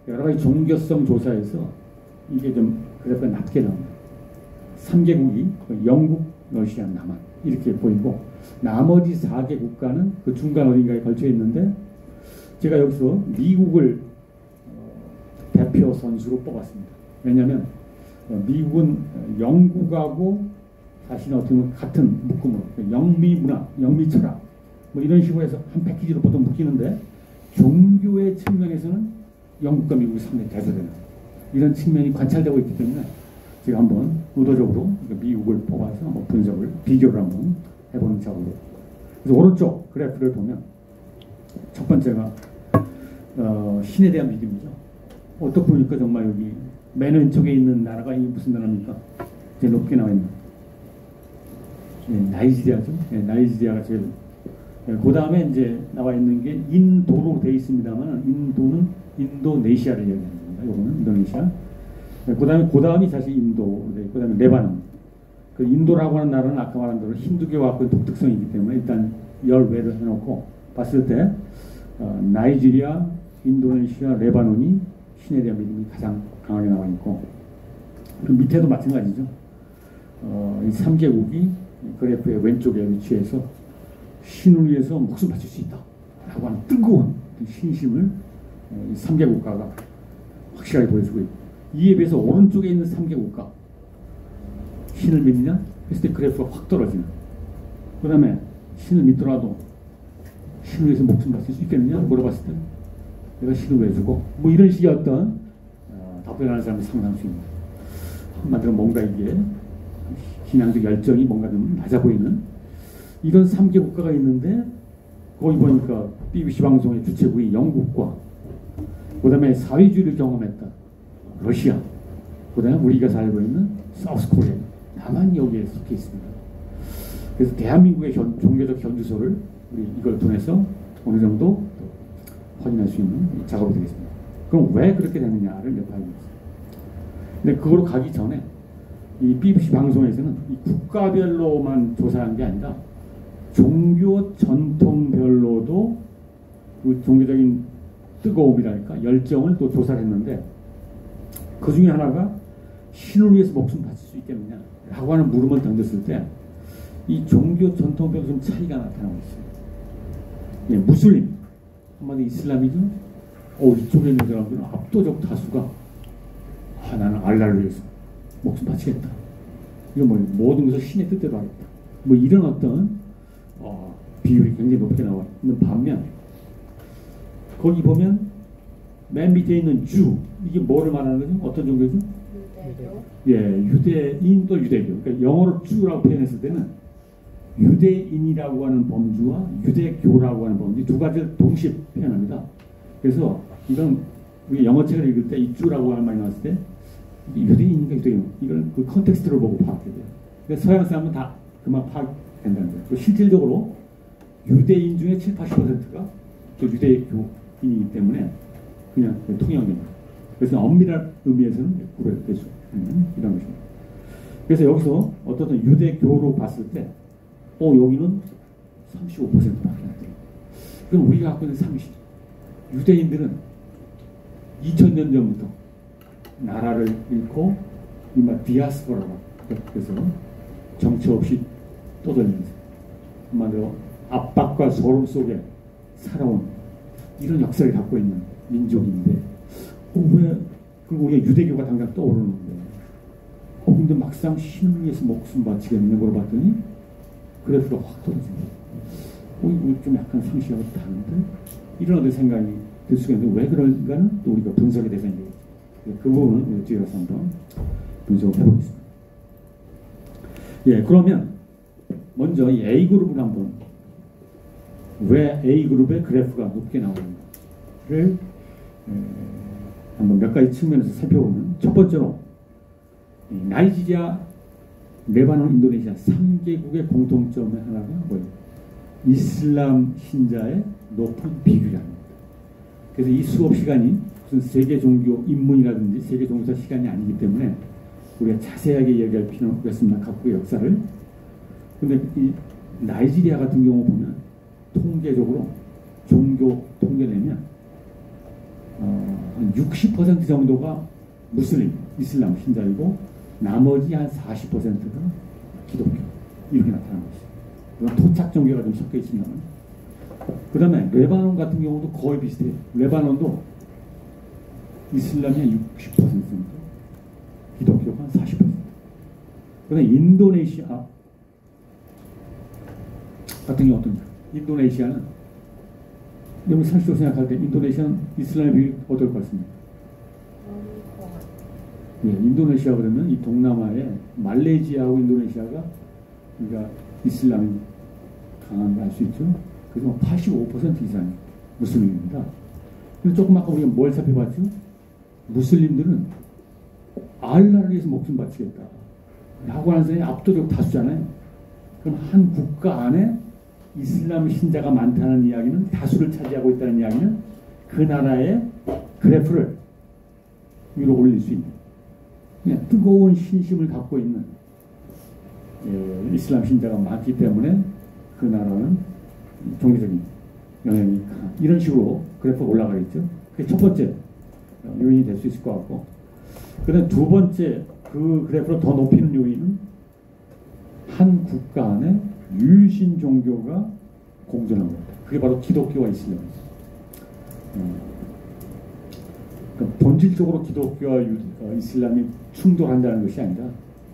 여러 가지 종교성 조사에서 이게 좀 그래프가 낮게 나옵니다. 3개국이 영국, 러시아, 남한 이렇게 보이고 나머지 4개 국가는 그 중간 어딘가에 걸쳐 있는데 제가 여기서 미국을 대표 선수로 뽑았습니다. 왜냐하면 미국은 영국하고 사실 어떻게 보면 같은 묶음으로 영미 문화, 영미 철학 뭐 이런 식으로 해서 한 패키지로 보통 묶이는데 종교의 측면에서는 영국과 미국이 상당히 대조되는 이런 측면이 관찰되고 있기 때문에 제가 한번 의도적으로 미국을 뽑아서 한번 분석을 비교를 한번 해보는 작업으로. 그래서 오른쪽 그래프를 보면 첫 번째가 신에 대한 믿음이죠. 어떻게 보니까 정말 여기 맨 왼쪽에 있는 나라가 이게 무슨 나라입니까? 제일 높게 나와 있는 나이지리아죠. 나이지리아가 제일. 그 다음에 이제 나와 있는 게 인도로 되어 있습니다만 인도는 인도네시아를 얘기하는 겁니다. 이거는 인도네시아. 그 다음이 사실 인도, 그 다음에 레바논. 그 인도라고 하는 나라는 아까 말한 대로 힌두교와 갖고 있는 독특성이기 때문에 일단 열외를 해놓고 봤을 때 나이지리아, 인도네시아, 레바논이 신에 대한 믿음이 가장 강하게 나와 있고 그 밑에도 마찬가지죠. 이 3개국이 그래프의 왼쪽에 위치해서 신을 위해서 목숨 바칠 수 있다 라고 하는 뜨거운 신심을 이 3개 국가가 확실하게 보여주고 있고 이에 비해서 오른쪽에 있는 3개 국가 신을 믿느냐 했을 때 그래프가 확 떨어지는 그 다음에 신을 믿더라도 신을 위해서 목숨 바칠 수 있겠느냐 물어봤을 때 내가 신을 왜 주고 뭐 이런 식의 어떤 답변하는 사람이 상당히 있습니다. 한마디로 뭔가 이게 신앙적 열정이 뭔가 좀 낮아 보이는 이런 3개 국가가 있는데 거기 보니까 BBC 방송의 주최국이 영국과 그 다음에 사회주의를 경험했다 러시아 그 다음에 우리가 살고 있는 사우스 코리아 나만 여기에 속해 있습니다. 그래서 대한민국의 종교적 현주소를 우리 이걸 통해서 어느 정도 확인할 수 있는 작업이 되겠습니다. 그럼 왜 그렇게 됐느냐를 여쭤보겠습니다. 근데 그거로 가기 전에 이 BBC 방송에서는 이 국가별로만 조사한 게 아니라 종교 전통별로도 그 종교적인 뜨거움이랄까 열정을 또 조사를 했는데 그 중에 하나가 신을 위해서 목숨 바칠 수 있겠느냐 라고 하는 물음을 던졌을 때 이 종교 전통별로 좀 차이가 나타나고 있어요. 예, 무슬림 한마디 이슬람이든 이쪽에 있는 사람들은 압도적 다수가 나는 알라를 위해서 목숨 바치겠다. 이거 뭐 모든 것을 신의 뜻대로 하겠다. 뭐 이런 어떤 비율이 굉장히 높게 나와 있는 반면 거기 보면 맨 밑에 있는 주 이게 뭐를 말하는 거죠? 어떤 종교죠? 유대교. 예, 유대인 또 유대교. 그러니까 영어로 주라고 표현했을 때는 유대인이라고 하는 범주와 유대교라고 하는 범주 두 가지를 동시에 표현합니다. 그래서 이건 우리 영어책을 읽을 때 이 주라고 하는 말이 나왔을 때 유대인인가 유대인 이걸 그 컨텍스트를 보고 파악해야 돼요. 그러니까 서양 사람은 다 그만 파악된다는 거예요. 그리고 실질적으로 유대인 중에 7, 80%가 또 유대교인이기 때문에 그냥 통용입니다. 그래서 엄밀한 의미에서는 구별될 수 있는 이런 것입니다. 그래서 여기서 어떤 유대교로 봤을 때 여기는 35%밖에 안 돼요. 그럼 우리가 갖고 있는 30. 유대인들은 2000년 전부터 나라를 잃고 이마 디아스포라고 그래서 정처 없이 떠돌면서 한마디로 압박과 소름 속에 살아온 이런 역사를 갖고 있는 민족인데 왜 그리고 우리가 유대교가 당장 떠오르는데 근데 막상 신을 위해서 목숨 바치겠느냐 물어봤더니 그래프가 확 떨어집니다. 이거 좀 약간 상식하고 다른데 이런 어떤 생각이 들 수가 있는데 왜 그런가는 또 우리가 분석의 대상이 되겠죠. 그 부분은 뒤에 가서 한번 분석을 해보겠습니다. 예, 그러면 먼저 이 A그룹을 한번 왜 A그룹의 그래프가 높게 나오는가를 한번 몇 가지 측면에서 살펴보면 첫 번째로 나이지리아, 레바논, 인도네시아 3개국의 공통점의 하나가 뭐예요? 이슬람 신자의 높은 비율이랍니다. 그래서 이 수업 시간이 무슨 세계 종교 입문이라든지 세계 종교사 시간이 아니기 때문에 우리가 자세하게 얘기할 필요는 없겠습니다. 각국의 역사를. 근데 이 나이지리아 같은 경우 보면 통계적으로 종교 통계내면 한 60% 정도가 무슬림, 이슬람 신자이고 나머지 한 40%가 기독교 이렇게 나타나고 있어요. 그런 토착 종교가 좀 섞여 있습니다. 그 다음에 레바논 같은 경우도 거의 비슷해요. 레바논도 이슬람이 한 60% 정도, 기독교가 한 40%. 그 다음에 인도네시아 같은 경우 어떤가? 인도네시아는 여러분 상식적으로 생각할 때 인도네시아는 이슬람의 비율이 어떨 것 같습니까? 예, 인도네시아 그러면 이 동남아에 말레이시아하고 인도네시아가 그러니까 이슬람이 강한 걸 알 수 있죠. 그래서 85% 이상이 무슬림입니다. 근데 조금 아까 우리가 뭘 살펴봤죠? 무슬림들은 알라를 위해서 목숨 바치겠다 라고 하는 사람이 압도적 다수잖아요. 그럼 한 국가 안에 이슬람 신자가 많다는 이야기는, 다수를 차지하고 있다는 이야기는 그 나라의 그래프를 위로 올릴 수 있는, 그냥 뜨거운 신심을 갖고 있는 이슬람 신자가 많기 때문에 그 나라는 종교적인 영향이 강한, 이런 식으로 그래프가 올라가겠죠. 그게 첫 번째 요인이 될 수 있을 것 같고, 그다음 두 번째 그 그래프를 더 높이는 요인은 한 국가 안에 유일신 종교가 공존한 겁니다. 그게 바로 기독교와 이슬람입니다. 그러니까 본질적으로 기독교와 이슬람이 충돌한다는 것이 아니라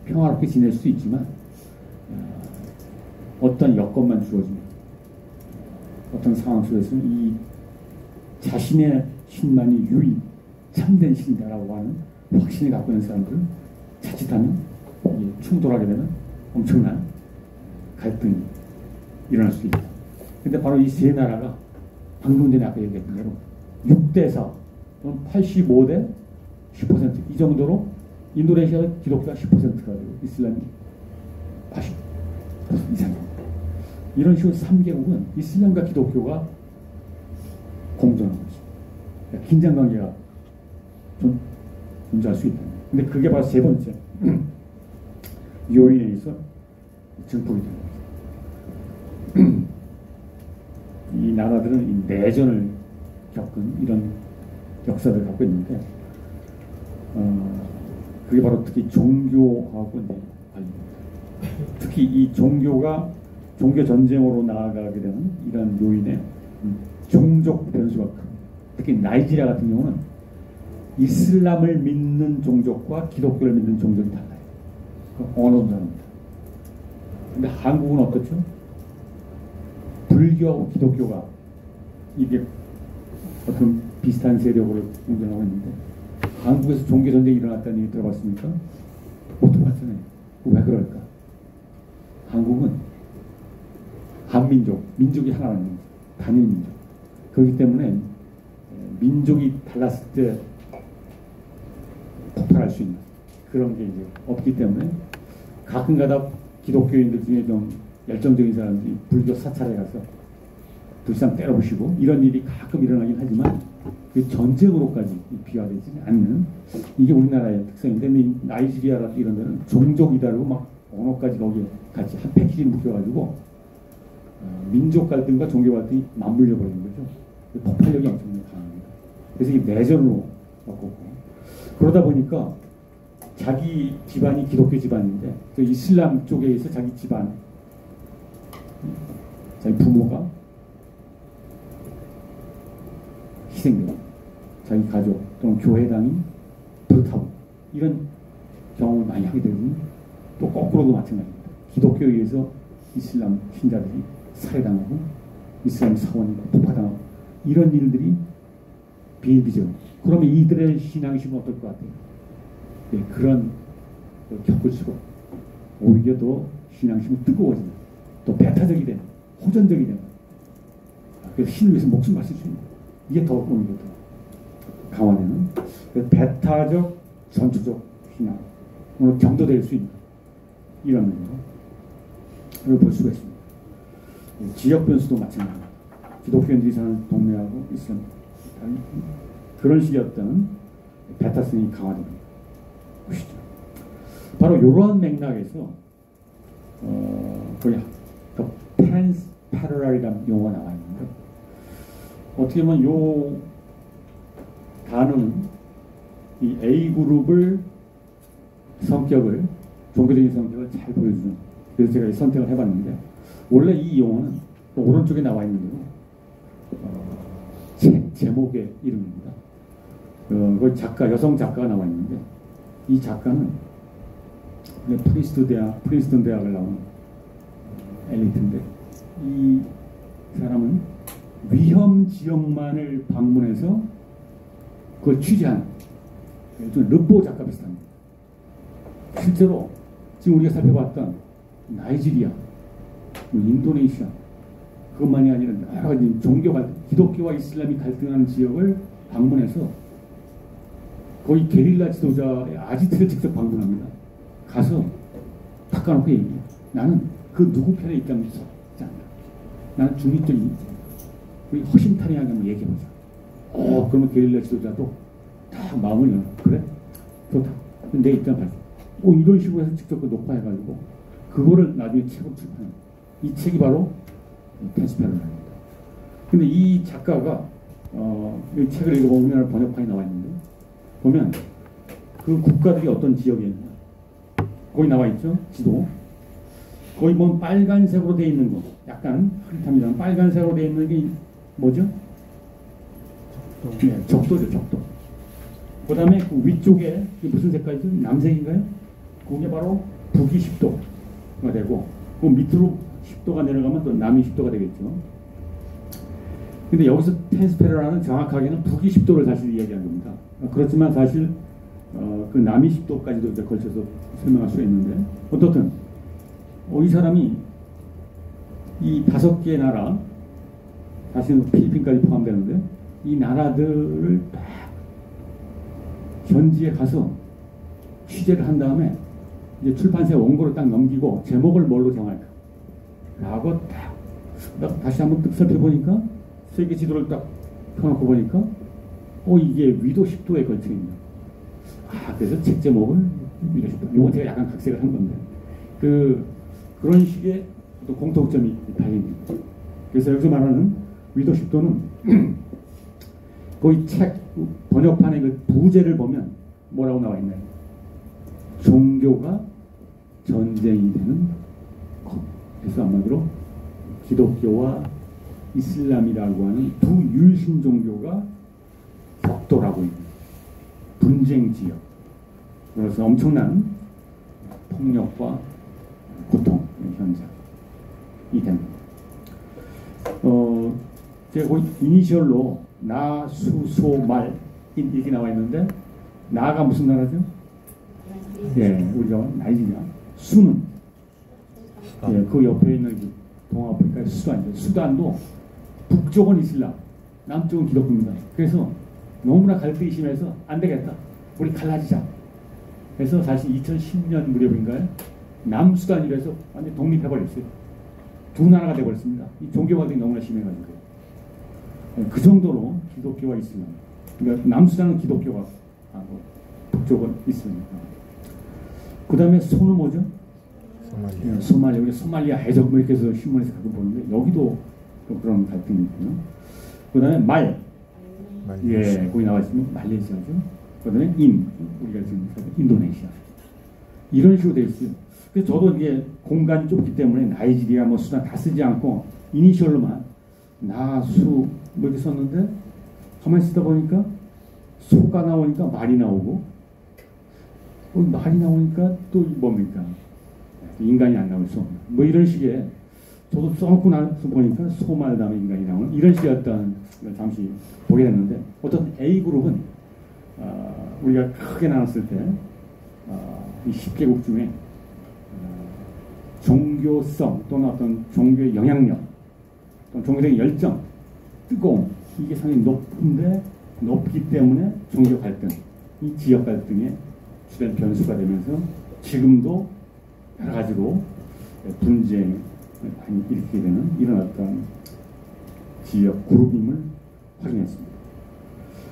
평화롭게 지낼 수 있지만 어떤 여건만 주어지면, 어떤 상황 속에서는 이 자신의 신만이 유일 참된 신이다라고 하는 확신을 갖고 있는 사람들은 자칫하면 충돌하게 되면 엄청난 갈등이 일어날 수 있다. 근데 바로 이 세 나라가 방금 전에 아까 얘기했던 대로 6대4 또는 85대 10% 이 정도로 인도네시아 기독교가 10%가 되고 이슬람이 80% 이상입니다. 이런 식으로 3개국은 이슬람과 기독교가 공존하는 것입니다. 그러니까 긴장관계가 좀 존재할 수 있다. 근데 그게 바로 세 번째 요인에 의해서 증폭이 됩니다. 이 나라들은 이 내전을 겪은 이런 역사를 갖고 있는데, 그게 바로 특히 종교하고 이제 관련입니다. 특히 이 종교 전쟁으로 나아가게 되는 이런 요인에 종족 변수가 큽니다. 특히 나이지리아 같은 경우는 이슬람을 믿는 종족과 기독교를 믿는 종족이 달라요. 언어도 다릅니다. 근데 한국은 어떻죠? 불교하고 기독교가 이게 어떤 비슷한 세력으로 공존하고 있는데, 한국에서 종교 전쟁이 일어났다는 얘기 들어봤습니까? 못 들어봤잖아요. 왜 그럴까? 한국은 한민족, 민족이 하나라는 거죠. 단일 민족. 그렇기 때문에 민족이 달랐을 때 폭발할 수 있는 그런 게 이제 없기 때문에 가끔가다 기독교인들 중에 좀 열정적인 사람들이 불교 사찰에 가서 불상 때려부시고 이런 일이 가끔 일어나긴 하지만 그 전쟁으로까지 비화되지 않는, 이게 우리나라의 특성인데, 나이지리아라든지 이런 데는 종족이 다르고 막 언어까지 거기에 같이 한 패키지 묶여가지고 민족 갈등과 종교 갈등이 맞물려 버리는 거죠. 폭발력이 엄청나게 강합니다. 그래서 이게 내전으로 바꿨고, 그러다 보니까 자기 집안이 기독교 집안인데 그 이슬람 쪽에 있어 자기 집안, 자기 부모가 희생되고 자기 가족 또는 교회당이 불타고 이런 경험을 많이 하게 되거든요. 또 거꾸로도 마찬가지입니다. 기독교에 의해서 이슬람 신자들이 살해당하고 이슬람 사원이 폭파당하고 이런 일들이 비일비재합니다. 그러면 이들의 신앙심은 어떨 것 같아요? 네, 그런 겪을수록 오히려 더 신앙심은 뜨거워지는, 또 배타적이 되는, 호전적이 되는, 그래서 신을 위해서 목숨 바칠 수 있는, 이게 더 오히려 더 강화되는, 배타적 전투적 신앙으로 경도될 수 있는 이런 면을 볼 수가 있습니다. 지역 변수도 마찬가지입니다. 기독교인들이 사는 동네하고 이슬람 그런 식의 어떤 배타성이 강화되는 것이죠. 바로 이러한 맥락에서 거의 더 펜스 패러랄이라는 용어가 나와 있는데, 어떻게 보면 이 단어는 이 A 그룹을 성격을, 종교적인 성격을 잘 보여주는, 그래서 제가 이 선택을 해봤는데, 원래 이 용어는 오른쪽에 나와 있는 책 제목의 이름입니다. 그 작가, 여성 작가가 나와 있는데 이 작가는 프린스턴 대학을 나온 엘리트인데 이 사람은 위험 지역만을 방문해서 그걸 취재한 좀 르포 작가 비슷합니다. 실제로 지금 우리가 살펴봤던 나이지리아, 인도네시아 그것만이 아니라 여러 가지 종교가 기독교와 이슬람이 갈등하는 지역을 방문해서 거의 게릴라 지도자의 아지트를 직접 방문합니다. 가서 닦아놓고 얘기해요. 나는 그 누구 편에 있다면 있지 않다. 나는 중립적인 우리 허심탄회하게 한번 얘기해보자. 그러면 게릴라 지도자도 다 마음을 열어. 그래? 좋다. 내 입장 발표. 이런 식으로 해서 직접 녹화해가지고 그거를 나중에 책으로 출판해요. 이 책이 바로 텐스페르나입니다. 근데 이 작가가 이 책을 읽어보면 우리나라 번역판이 나와 있는데 보면 그 국가들이 어떤 지역에 있냐 거기 나와 있죠. 지도 거기 보면 빨간색으로 되어 있는 거 약간 흐릿합니다. 빨간색으로 되어 있는 게 뭐죠? 네, 적도죠. 적도. 그 다음에 그 위쪽에 무슨 색깔이죠? 남색인가요? 그게 바로 북위 10도가 되고 그 밑으로 10도가 내려가면 또 남위 10도가 되겠죠. 근데 여기서 텐스페르나는 정확하게는 북위 10도를 사실 이야기한 겁니다. 그렇지만 사실 그 남위 10도까지도 이제 걸쳐서 설명할 수 있는데 어떻든 이 사람이 이 5개의 나라 사실은 필리핀까지 포함되는데 이 나라들을 딱 현지에 가서 취재를 한 다음에 이제 출판사에 원고를 딱 넘기고 제목을 뭘로 정할까 라고 딱 다시 한번 뜩 살펴보니까 세계 지도를 딱 펴놓고 보니까 이게 위도 10도의 걸침입니다. 그래서 책 제목을 위도 10도. 이거 제가 약간 각색을 한 건데 그런 식의 또 공통점이 달립니다. 그래서 여기서 말하는 위도 10도는 거의 책 번역판의 그 부제를 보면 뭐라고 나와 있나요? 종교가 전쟁이 되는 것. 그래서 한마디로 기독교와 이슬람이라고 하는 두 유일신 종교가 격돌하고 있는 분쟁 지역. 그래서 엄청난 폭력과 고통의 현장이 됩니다. 제가 거기 이니셜로 나, 수, 소, 말 이렇게 나와 있는데 나가 무슨 나라죠? 예, 우리가 나이지리아. 수는 그 옆에 있는 동아프리카의 수단이죠. 수단도 북쪽은 이슬람, 남쪽은 기독교입니다. 그래서 너무나 갈등이 심해서 안 되겠다. 우리 갈라지자. 그래서 사실 2010년 무렵인가요? 남수단이라서 완전 독립해버렸어요. 두 나라가 돼버렸습니다. 이 종교 갈등이 너무나 심해가지고. 그 정도로 기독교와 이슬람. 그러니까 남수단은 기독교가 하고 북쪽은 이슬람이니까. 그 다음에 소는 뭐죠? 소말리아. 우리 소말리아 해적 이렇게 해서 신문에서 가끔 보는데 여기도 그런 갈등이 있고요. 그 다음에 말. 예, 거기 나와 있으면 말레이시아죠. 그 다음에 우리가 지금 인도네시아. 이런 식으로 되어 있어요. 그래서 저도 이게 공간이 좁기 때문에 나이지리아 뭐 수단 다 쓰지 않고 이니셜로만 나, 수 뭐 이렇게 썼는데 가만히 쓰다 보니까 소가 나오니까 말이 나오고 말이 나오니까 또 뭡니까? 인간이 안 나올 수 없는 뭐 이런 식의 저도 써놓고 나서 보니까 소말 다음에 인간이 나오는 이런 식의 어떤 걸 잠시 보게 됐는데 어떤 A그룹은 우리가 크게 나눴을 때 이 10개국 중에 종교성 또는 어떤 종교의 영향력 또는 종교적인 열정 뜨거움 이게 상당히 높기 때문에 종교 갈등 이 지역 갈등의 주된 변수가 되면서 지금도 여러 가지로 분쟁을 많이 일으키게 되는 이런 어떤 지역 그룹임을 확인했습니다.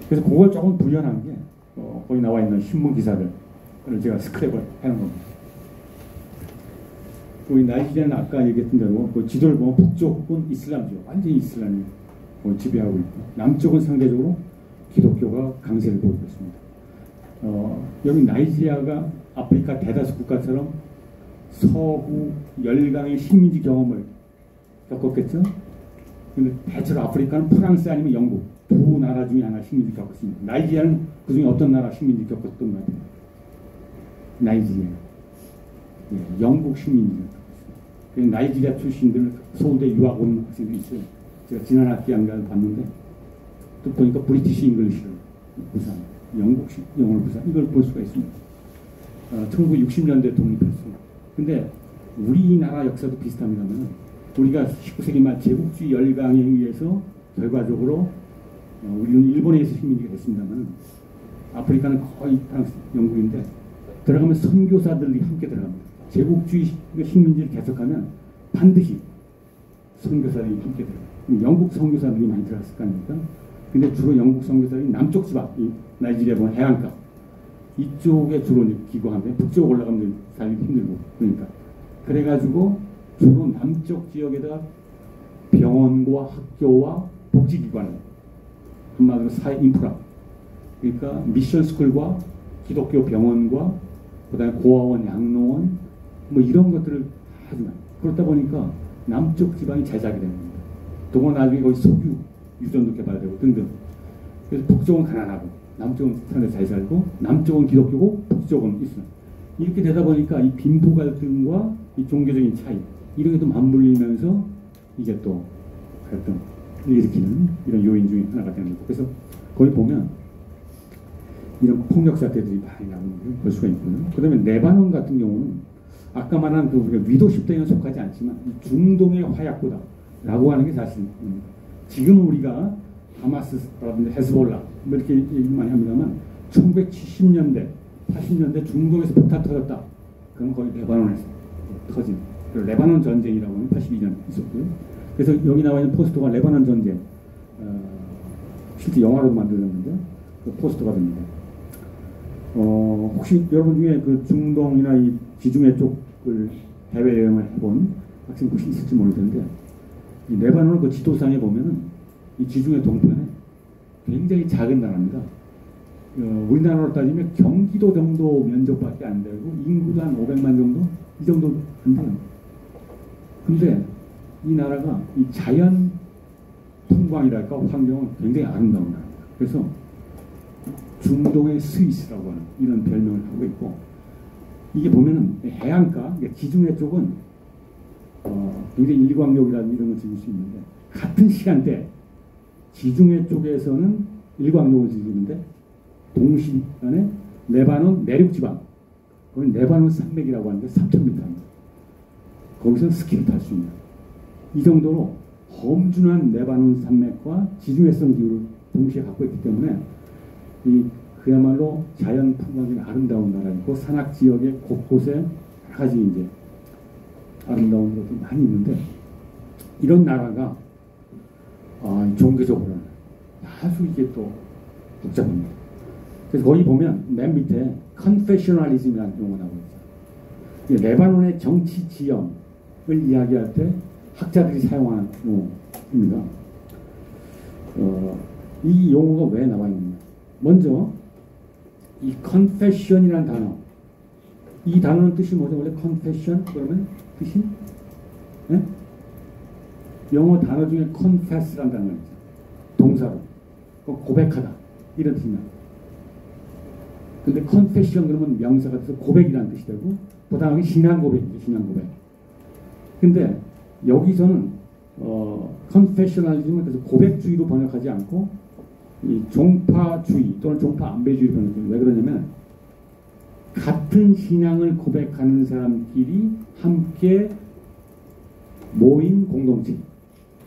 그래서 그걸 조금 부연한 게 거기 나와 있는 신문 기사들을 제가 스크랩을 해놓은 겁니다. 거기 나이지리아는 아까 얘기했던 대로 그 지도를 보면 북쪽은 이슬람이죠. 완전히 이슬람이 지배하고 있고 남쪽은 상대적으로 기독교가 강세를 보이고 있습니다. 여기 나이지리아가 아프리카 대다수 국가처럼 서구 열강의 식민지 경험을 겪었겠죠? 근데 대체로 아프리카는 프랑스 아니면 영국 두 나라 중에 하나 식민지 겪었습니다. 나이지리아는 그 중에 어떤 나라 식민지 겪었던 것 같아요? 나이지리아. 예, 영국 식민지. 나이지리아 출신들 서울대 유학 온 학생들이 있어요. 제가 지난 학기 안가를 봤는데 또 보니까 브리티시 잉글리시를 부산, 영국식 영어를 부산 이걸 볼 수가 있습니다. 1960년대 독립했어요. 근데 우리나라 역사도 비슷합니다만 우리가 19세기 말 제국주의 열강에 의해서 결과적으로 우리는 일본에 의해서 식민지가 됐습니다만 아프리카는 거의 프랑스, 영국인데 들어가면 선교사들이 함께 들어갑니다. 제국주의 식민지를 개척하면 반드시 선교사들이 함께 들어가요. 영국 선교사들이 많이 들어갔을 거 아닙니까? 근데 주로 영국 선교사들이 남쪽 지방, 이 나이지리아 보면 해안가 이쪽에 주로 기거하는데 북쪽 올라가면 살기 힘들고 그러니까 그래가지고 주로 남쪽 지역에다가 병원과 학교와 복지기관을 한마디로 사회 인프라 그러니까 미션 스쿨과 기독교 병원과 그다음에 고아원, 양로원 뭐 이런 것들을 하지만 그렇다 보니까 남쪽 지방이 제작이 되는 겁니다. 더구나 나중에 거기 석유 유전도 개발되고 등등. 그래서 북쪽은 가난하고 남쪽은 상당히 잘 살고 남쪽은 기독교고 북쪽은 있어요. 이렇게 되다 보니까 이 빈부 갈등과 이 종교적인 차이 이런 게 또 맞물리면서 이게 또 갈등을 일으키는 이런 요인 중에 하나가 되는 거죠. 그래서 거기 보면 이런 폭력 사태들이 많이 나오는 걸 볼 수가 있고요. 그 다음에 레바논 같은 경우는 아까 말한 그 위도 10대에는 속하지 않지만 중동의 화약고다라고 하는 게 사실입니다. 지금 우리가 하마스라든지 헤즈볼라 뭐 이렇게 얘기 많이 합니다만 1970년대, 80년대 중동에서 폭탄 터졌다. 그건 거의 레바논에서 터진 레바논 전쟁이라고 하는 82년 있었고요. 그래서 여기 나와 있는 포스터가 레바논 전쟁 실제 영화로 만들었는데 그 포스터가 됩니다. 혹시 여러분 중에 그 중동이나 이 지중해 쪽을 해외 여행을 해본 학생 혹시 있을지 모르겠는데 이 레바논 그 지도상에 보면은 이 지중해 동편에 굉장히 작은 나라입니다. 우리나라로 따지면 경기도 정도 면적밖에 안 되고 인구도 한 500만 정도 이 정도 안 돼요. 근데 이 나라가 이 자연 풍광이랄까 환경은 굉장히 아름다운 나라입니다. 그래서 중동의 스위스라고 하는 이런 별명을 하고 있고 이게 보면은 해안가 지중해 쪽은 굉장히 일광욕이라는 이런 걸 즐길 수 있는데 같은 시간대 지중해 쪽에서는 일광욕을 즐기는데 동시간에 레바논 내륙 지방 거기 레바논 산맥이라고 하는데 3,000m입니다. 거기서 스키를 탈 수 있는 이 정도로 험준한 레바논 산맥과 지중해성 기후를 동시에 갖고 있기 때문에 이 그야말로 자연 풍광이 아름다운 나라이고 산악 지역의 곳곳에 여러 가지 이제 아름다운 것들이 많이 있는데 이런 나라가 종교적으로는 아주 이게 또 복잡합니다. 그래서 거기 보면 맨 밑에 컨페셔널리즘이라는 용어가 나오고 있어요. 레바논의 정치 지형을 이야기할 때 학자들이 사용하는 용어입니다. 이 용어가 왜 나와 있느냐? 먼저 이 confession이라는 단어, 이 단어는 뜻이 뭐죠? 원래 confession 그러면 뜻이 네? 영어 단어 중에 confess라는 단어가 있죠. 동사로 고백하다 이런 뜻입니다. 근데 confession 그러면 명사가 돼서 고백이라는 뜻이 되고 부당하게 신앙 고백이죠. 신앙 고백. 근데 여기서는 confessionalism은 그래서 고백주의로 번역하지 않고 이 종파주의 또는 종파 안배주의로 번역해요. 왜 그러냐면 같은 신앙을 고백하는 사람끼리 함께 모인 공동체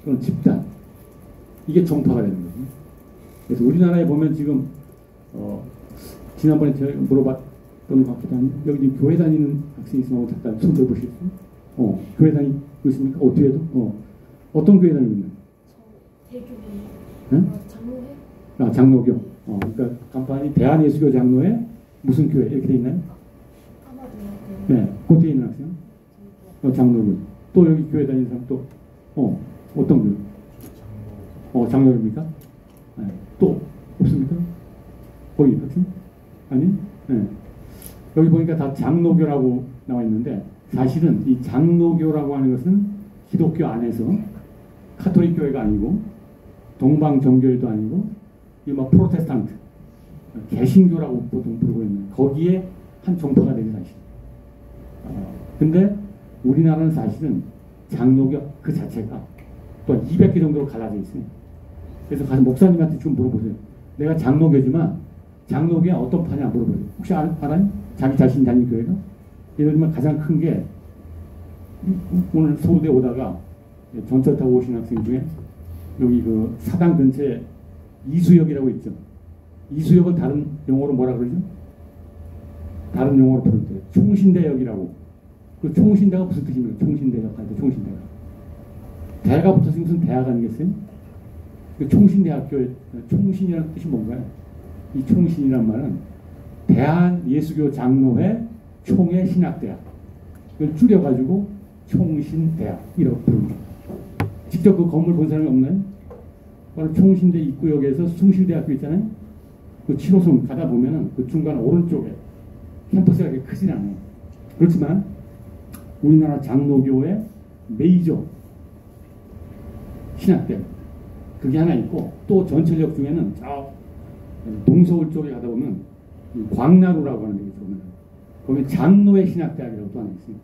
또는 집단 이게 종파가 되는 거죠. 그래서 우리나라에 보면 지금 지난번에 제가 물어봤던 것 같기도 한데 여기 지금 교회 다니는 학생이 있으면 잠깐 손 들어보시겠어요? 교회 다니고 있습니까? 어떻게 해도? 어떤 교회 다니고 있나요? 대교회. 네? 장로회? 장로교. 그러니까 간판이 대한예수교 장로회 무슨 교회 이렇게 돼 있나요? 아마도 네. 그 뒤에 있는 학생? 장로교. 또 여기 교회 다니는 사람 또 어떤 교회? 장로교입니까? 네. 또 없습니까? 거기 학생? 아니? 네. 여기 보니까 다 장로교라고 나와 있는데 사실은 이 장로교라고 하는 것은 기독교 안에서 카톨릭 교회가 아니고 동방 정교회도 아니고 이 뭐 프로테스탄트 개신교라고 보통 부르고 있는 거기에 한 종파가 되는 사실. 근데 우리나라는 사실은 장로교 그 자체가 또 200개 정도로 갈라져 있어요. 그래서 가서 목사님한테 좀 물어보세요. 내가 장로교지만 장로교가 어떤 파냐 물어보세요. 혹시 알아요? 자기 자신 다니는 교회가? 예를 들면 가장 큰 게 오늘 서울대 오다가 전철 타고 오신 학생 중에 여기 그 사당 근처에 이수역이라고 있죠. 이수역은 다른 용어로 뭐라 그러죠? 다른 용어로 부를 때 총신대역이라고. 그 총신대가 무슨 뜻입니까? 총신대역 할 때 총신대가. 대가 붙었으면 무슨 대학 아니겠어요? 그 총신대학교 총신이라는 뜻이 뭔가요? 이 총신이란 말은 대한예수교 장로회 총회 신학대학. 그걸 줄여가지고 총신대학이라고 부릅니다. 직접 그 건물 본 사람이 없나요? 바로 총신대 입구역에서 숭실대학교 있잖아요. 그 7호선 가다 보면은 그 중간 오른쪽에 캠퍼스가 그렇게 크진 않아요. 그렇지만 우리나라 장로교의 메이저 신학대학 그게 하나 있고 또 전철역 중에는 저 동서울 쪽에 가다 보면 광나루라고 하는 데 있어요. 거기 장로의 신학대학이라고 또 하나 있어요.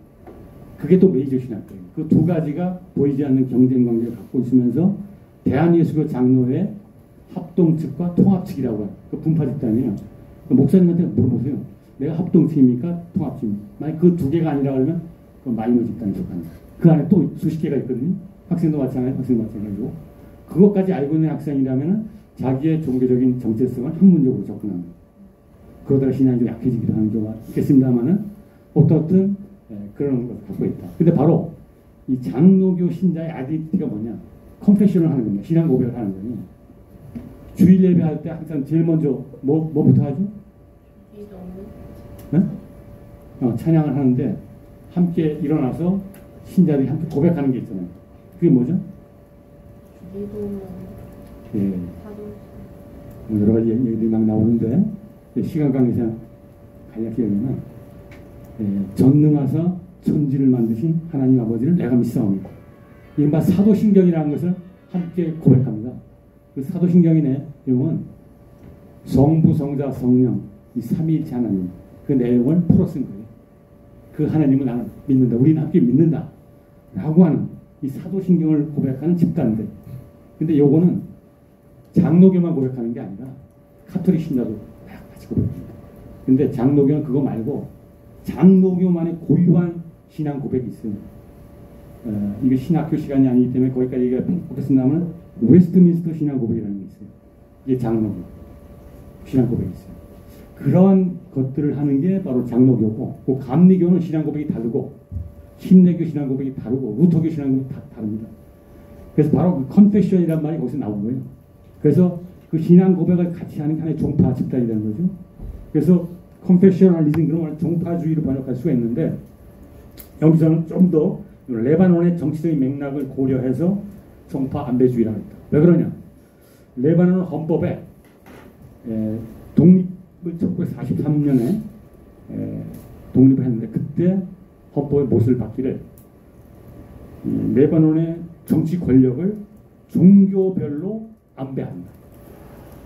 그게 또 메이저 신학대학. 그 두 가지가 보이지 않는 경쟁 관계를 갖고 있으면서 대한예수교 장로회 합동 측과 통합 측이라고 하는 그 분파 집단이에요. 그 목사님한테 물어보세요. 내가 합동 측입니까? 통합 측입니까? 만약 그 두 개가 아니라 그러면 그 마이너 집단에 속합니다. 그 안에 또 수십 개가 있거든요. 학생도 마찬가지고 학생도 마찬가지고 그것까지 알고 있는 학생이라면 자기의 종교적인 정체성을 학문적으로 접근합니다. 그러다가 신앙이 좀 약해지기도 하는 경우가 있겠습니다만은 어떻든 그런 것을 갖고 있다. 근데 바로 이 장로교 신자의 아이덴티티가 뭐냐? 컨페셔널 하는 겁니다. 신앙 고백을 하는 거예요. 주일 예배할 때 항상 제일 먼저 뭐부터 하죠? 네? 찬양을 하는데 함께 일어나서 신자들이 함께 고백하는 게 있잖아요. 그게 뭐죠? 예. 여러 가지 얘기들이 막 나오는데 시간 관계상 간략히 얘기하면 전능하사 천지를 만드신 하나님 아버지를 내가 믿사옵니다. 이른바 사도신경이라는 것을 함께 고백합니다. 그 사도신경의 내용은 성부, 성자, 성령 이 삼위일체 하나님 그 내용을 풀어 쓴 거예요. 그 하나님을 나는 믿는다. 우리는 함께 믿는다. 라고 하는 이 사도신경을 고백하는 집단들. 근데 요거는 장로교만 고백하는 게 아니라 카톨릭 신자도 같이 고백합니다. 근데 장로교는 그거 말고 장로교만의 고유한 신앙 고백이 있어요. 이게 신학교 시간이 아니기 때문에 거기까지 얘기가 못했습니다만 웨스트민스터 신앙 고백이라는 게 있어요. 이게 장로교 신앙 고백이 있어요. 그런 것들을 하는 게 바로 장로교고 그 감리교는 신앙 고백이 다르고 침례교 신앙 고백이 다르고 루터교 신앙 고백이 다 다릅니다. 그래서 바로 그 컨페션이라는 말이 거기서 나온 거예요. 그래서 그 신앙 고백을 같이 하는 게 하나의 종파 집단이라는 거죠. 그래서 컨페셔널리즘 그런 걸 종파주의로 번역할 수가 있는데 여기서는 좀 더 레바논의 정치적인 맥락을 고려해서 종파 안배주의라고 했다. 왜 그러냐? 레바논 헌법에 독립을 1943년에 독립을 했는데 그때 헌법에 못을 받기를 레바논의 정치 권력을 종교별로 안배한다.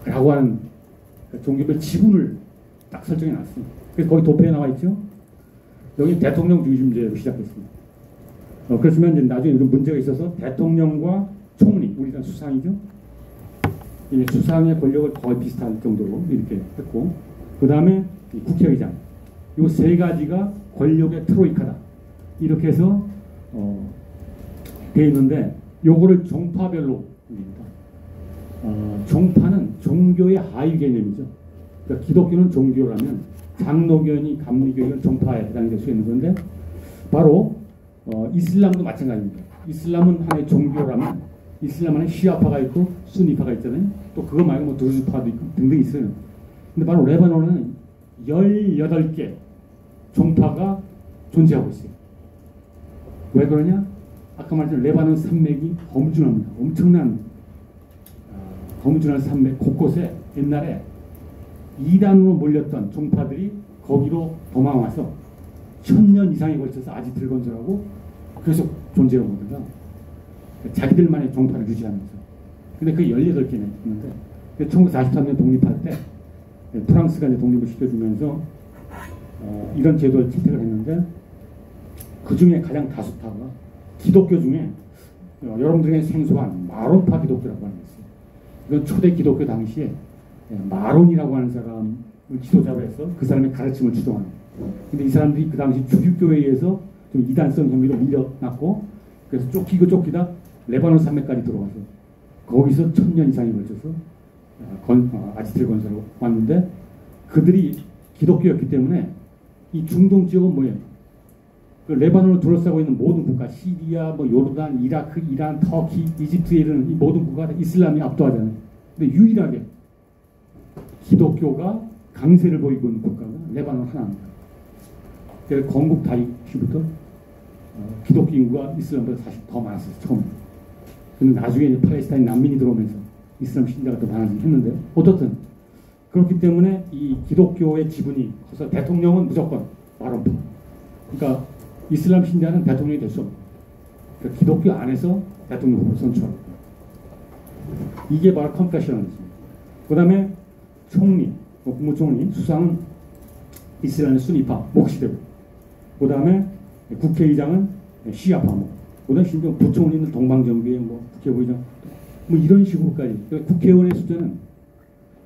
라고 하는 종교별 지분을 딱 설정해 놨어요. 그래서 거기 도표에 나와 있죠. 여기 대통령 중심제로 시작했습니다. 그렇지만 이제 나중에 이런 문제가 있어서 대통령과 총리, 우리가 수상이죠. 이 수상의 권력을 거의 비슷할 정도로 이렇게 했고, 그 다음에 국회의장. 이 세 가지가 권력의 트로이카다. 이렇게 해서 되어 있는데, 요거를 종파별로 합니다. 종파는 종교의 하위 개념이죠. 그러니까 기독교는 종교라면 장로교니 감리교는 종파에 해당될 수 있는 건데 바로 이슬람도 마찬가지입니다. 이슬람은 하나의 종교라면 이슬람 안에 시아파가 있고 순니파가 있잖아요. 또 그거 말고 뭐 드루즈파도 있고 등등 있어요. 근데 바로 레바논은 18개 종파가 존재하고 있어요. 왜 그러냐? 아까 말했던 레바논 산맥이 험준합니다. 엄청난 험준한 산맥 곳곳에 옛날에 이단으로 몰렸던 종파들이 거기로 도망와서 1000년 이상에 걸쳐서 아직 들건설하고 계속 존재해 옵니다. 자기들만의 종파를 유지하면서. 근데 그 18개는 있는데 1943년 독립할 때 프랑스가 이제 독립을 시켜주면서 이런 제도를 채택을 했는데 그 중에 가장 다수파가 기독교 중에 여러분들에게 생소한 마론파 기독교라고 하는 게 있어요. 이건 초대 기독교 당시에 마론이라고 하는 사람을 지도자로 해서 그 사람의 가르침을 주동하는 거예요. 근데 이 사람들이 그 당시 주립교회에 의해서 좀 이단성 혐의로 밀려났고 그래서 쫓기다 레바논 산맥까지 들어와서 거기서 1000년 이상이 걸쳐서 아지트를 건설하고 왔는데 그들이 기독교였기 때문에 이 중동 지역은 뭐예요? 그 레바논을 둘러싸고 있는 모든 국가, 시리아, 뭐 요르단, 이라크, 이란, 터키, 이집트에 이르는 이 모든 국가가 이슬람이 압도하잖아요. 근데 유일하게 기독교가 강세를 보이고 있는 국가가 레바논 하나입니다. 그래서 건국 다이시부터 기독교 인구가 이슬람보다 사실 더 많았어요. 처음. 근데 나중에 이제 팔레스타인 난민이 들어오면서 이슬람 신자가 더 많아지긴 했는데 어떻든 그렇기 때문에 이 기독교의 지분이 커서 대통령은 무조건 마론파. 그러니까 이슬람 신자는 대통령이 될 수 없고 그러니까 기독교 안에서 대통령 후보를 선출하고 이게 바로 컨페셔널리즘입니다. 그 다음에 총리, 국무총리, 수상은 이슬람의 순위파, 목시되고 그 다음에 국회의장은 시아파, 그 다음에 심지어 부총리는 동방정교의 국회의장 이런 식으로까지. 그러니까 국회의원의 숫자는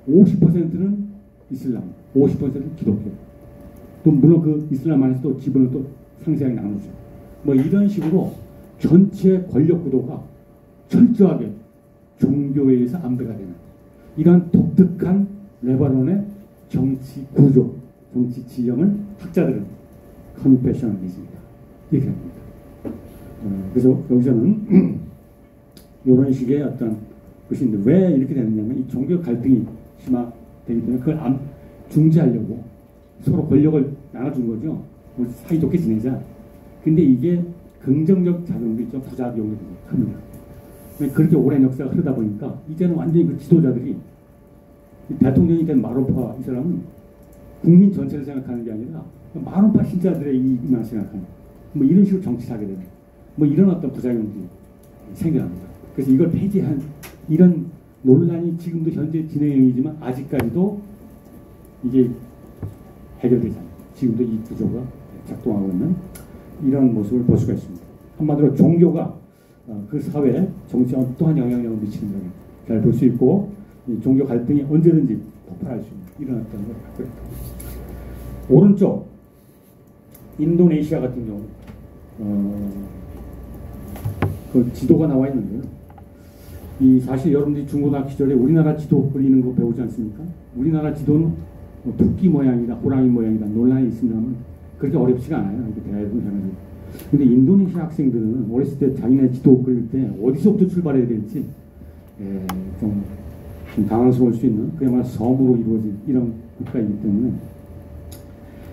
50%는 이슬람, 50%는 기독교. 또 물론 그 이슬람 안에서 또 지분을 또 상세하게 나누죠. 이런 식으로 전체 권력 구도가 철저하게 종교에 의해서 안배가 되는 이러한 독특한 레바논의 정치 구조, 정치 지형을 학자들은 컨페셔널리즘이다 이렇게 합니다. 그래서 여기서는 이런 식의 어떤 것인데 왜 이렇게 되느냐면 이 종교 갈등이 심화되기 때문에 그걸 중재하려고 서로 권력을 나눠준 거죠. 우리 사이좋게 지내자. 근데 이게 긍정적 작용도 있죠. 부작용도 큽니다. 그렇게 오랜 역사가 흐르다 보니까 이제는 완전히 그 지도자들이 대통령이 된 마론파 이 사람은 국민 전체를 생각하는 게 아니라 마론파 신자들의 이익만 생각하는 이런 식으로 정치를 하게 되는 이런 어떤 부작용들이 생겨납니다. 그래서 이걸 폐지한 이런 논란이 지금도 현재 진행형이지만 아직까지도 이게 해결되지 않아요. 지금도 이 구조가 작동하고 있는 이런 모습을 볼 수가 있습니다. 한마디로 종교가 그 사회에 정치에 어떠한 영향력을 미치는 걸 잘 볼 수 있고 이 종교 갈등이 언제든지 폭발할 수 있는 이런 어떤 걸 갖고 있다. 오른쪽 인도네시아 같은 경우 그 지도가 나와 있는데요. 이 사실 여러분들이 중고등학교 시절에 우리나라 지도 그리는 거 배우지 않습니까? 우리나라 지도는 토끼 모양이다, 호랑이 모양이다 논란이 있으면 그렇게 어렵지가 않아요. 이렇게 대부분 하는. 근데 인도네시아 학생들은 어렸을 때 자기네 지도 그릴 때 어디서부터 출발해야 될지 좀 당황스러울 수 있는 그야말로 섬으로 이루어진 이런 국가이기 때문에.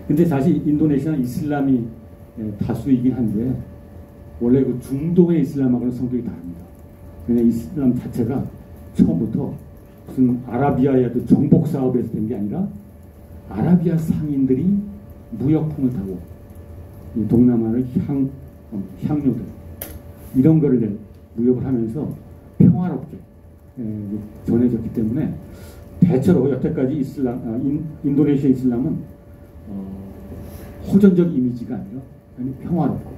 근데 사실 인도네시아는 이슬람이 다수이긴 한데 원래 그 중동의 이슬람하고는 성격이 다릅니다. 왜냐하면 이슬람 자체가 처음부터 무슨 아라비아의 정복 사업에서 된 게 아니라 아라비아 상인들이 무역풍을 타고 이 동남아를 향료들 이런 거를 무역을 하면서 평화롭게 전해졌기 때문에 대체로 여태까지 인도네시아 이슬람은 호전적 이미지가 아니라 평화롭고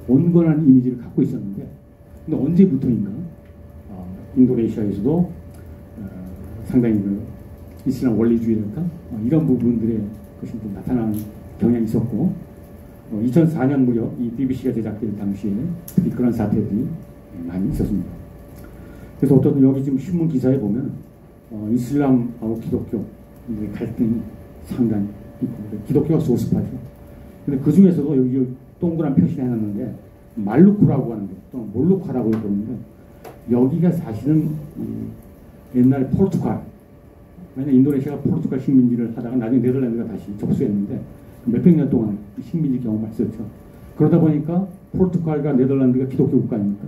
온건한 이미지를 갖고 있었는데 근데 언제부터인가 인도네시아에서도 상당히 그 이슬람 원리주의랄까 이런 부분들의 것이 좀 나타나는 경향이 있었고 2004년 무렵 이 BBC가 제작될 당시에 특히 그런 사태들이 많이 있었습니다. 그래서 어떤 여기 지금 신문 기사에 보면 이슬람하고 기독교 갈등이 상당히 있고 기독교가 소수파죠. 근데 그 중에서도 여기 동그란 표시를 해놨는데 말루쿠라고 하는 거 또는 몰루카라고 부르는데 여기가 사실은 옛날 포르투갈 왜냐면 인도네시아가 포르투갈 식민지를 하다가 나중에 네덜란드가 다시 접수했는데 몇백 년 동안 식민지 경험을 했었죠. 그러다 보니까 포르투갈과 네덜란드가 기독교 국가 아닙니까?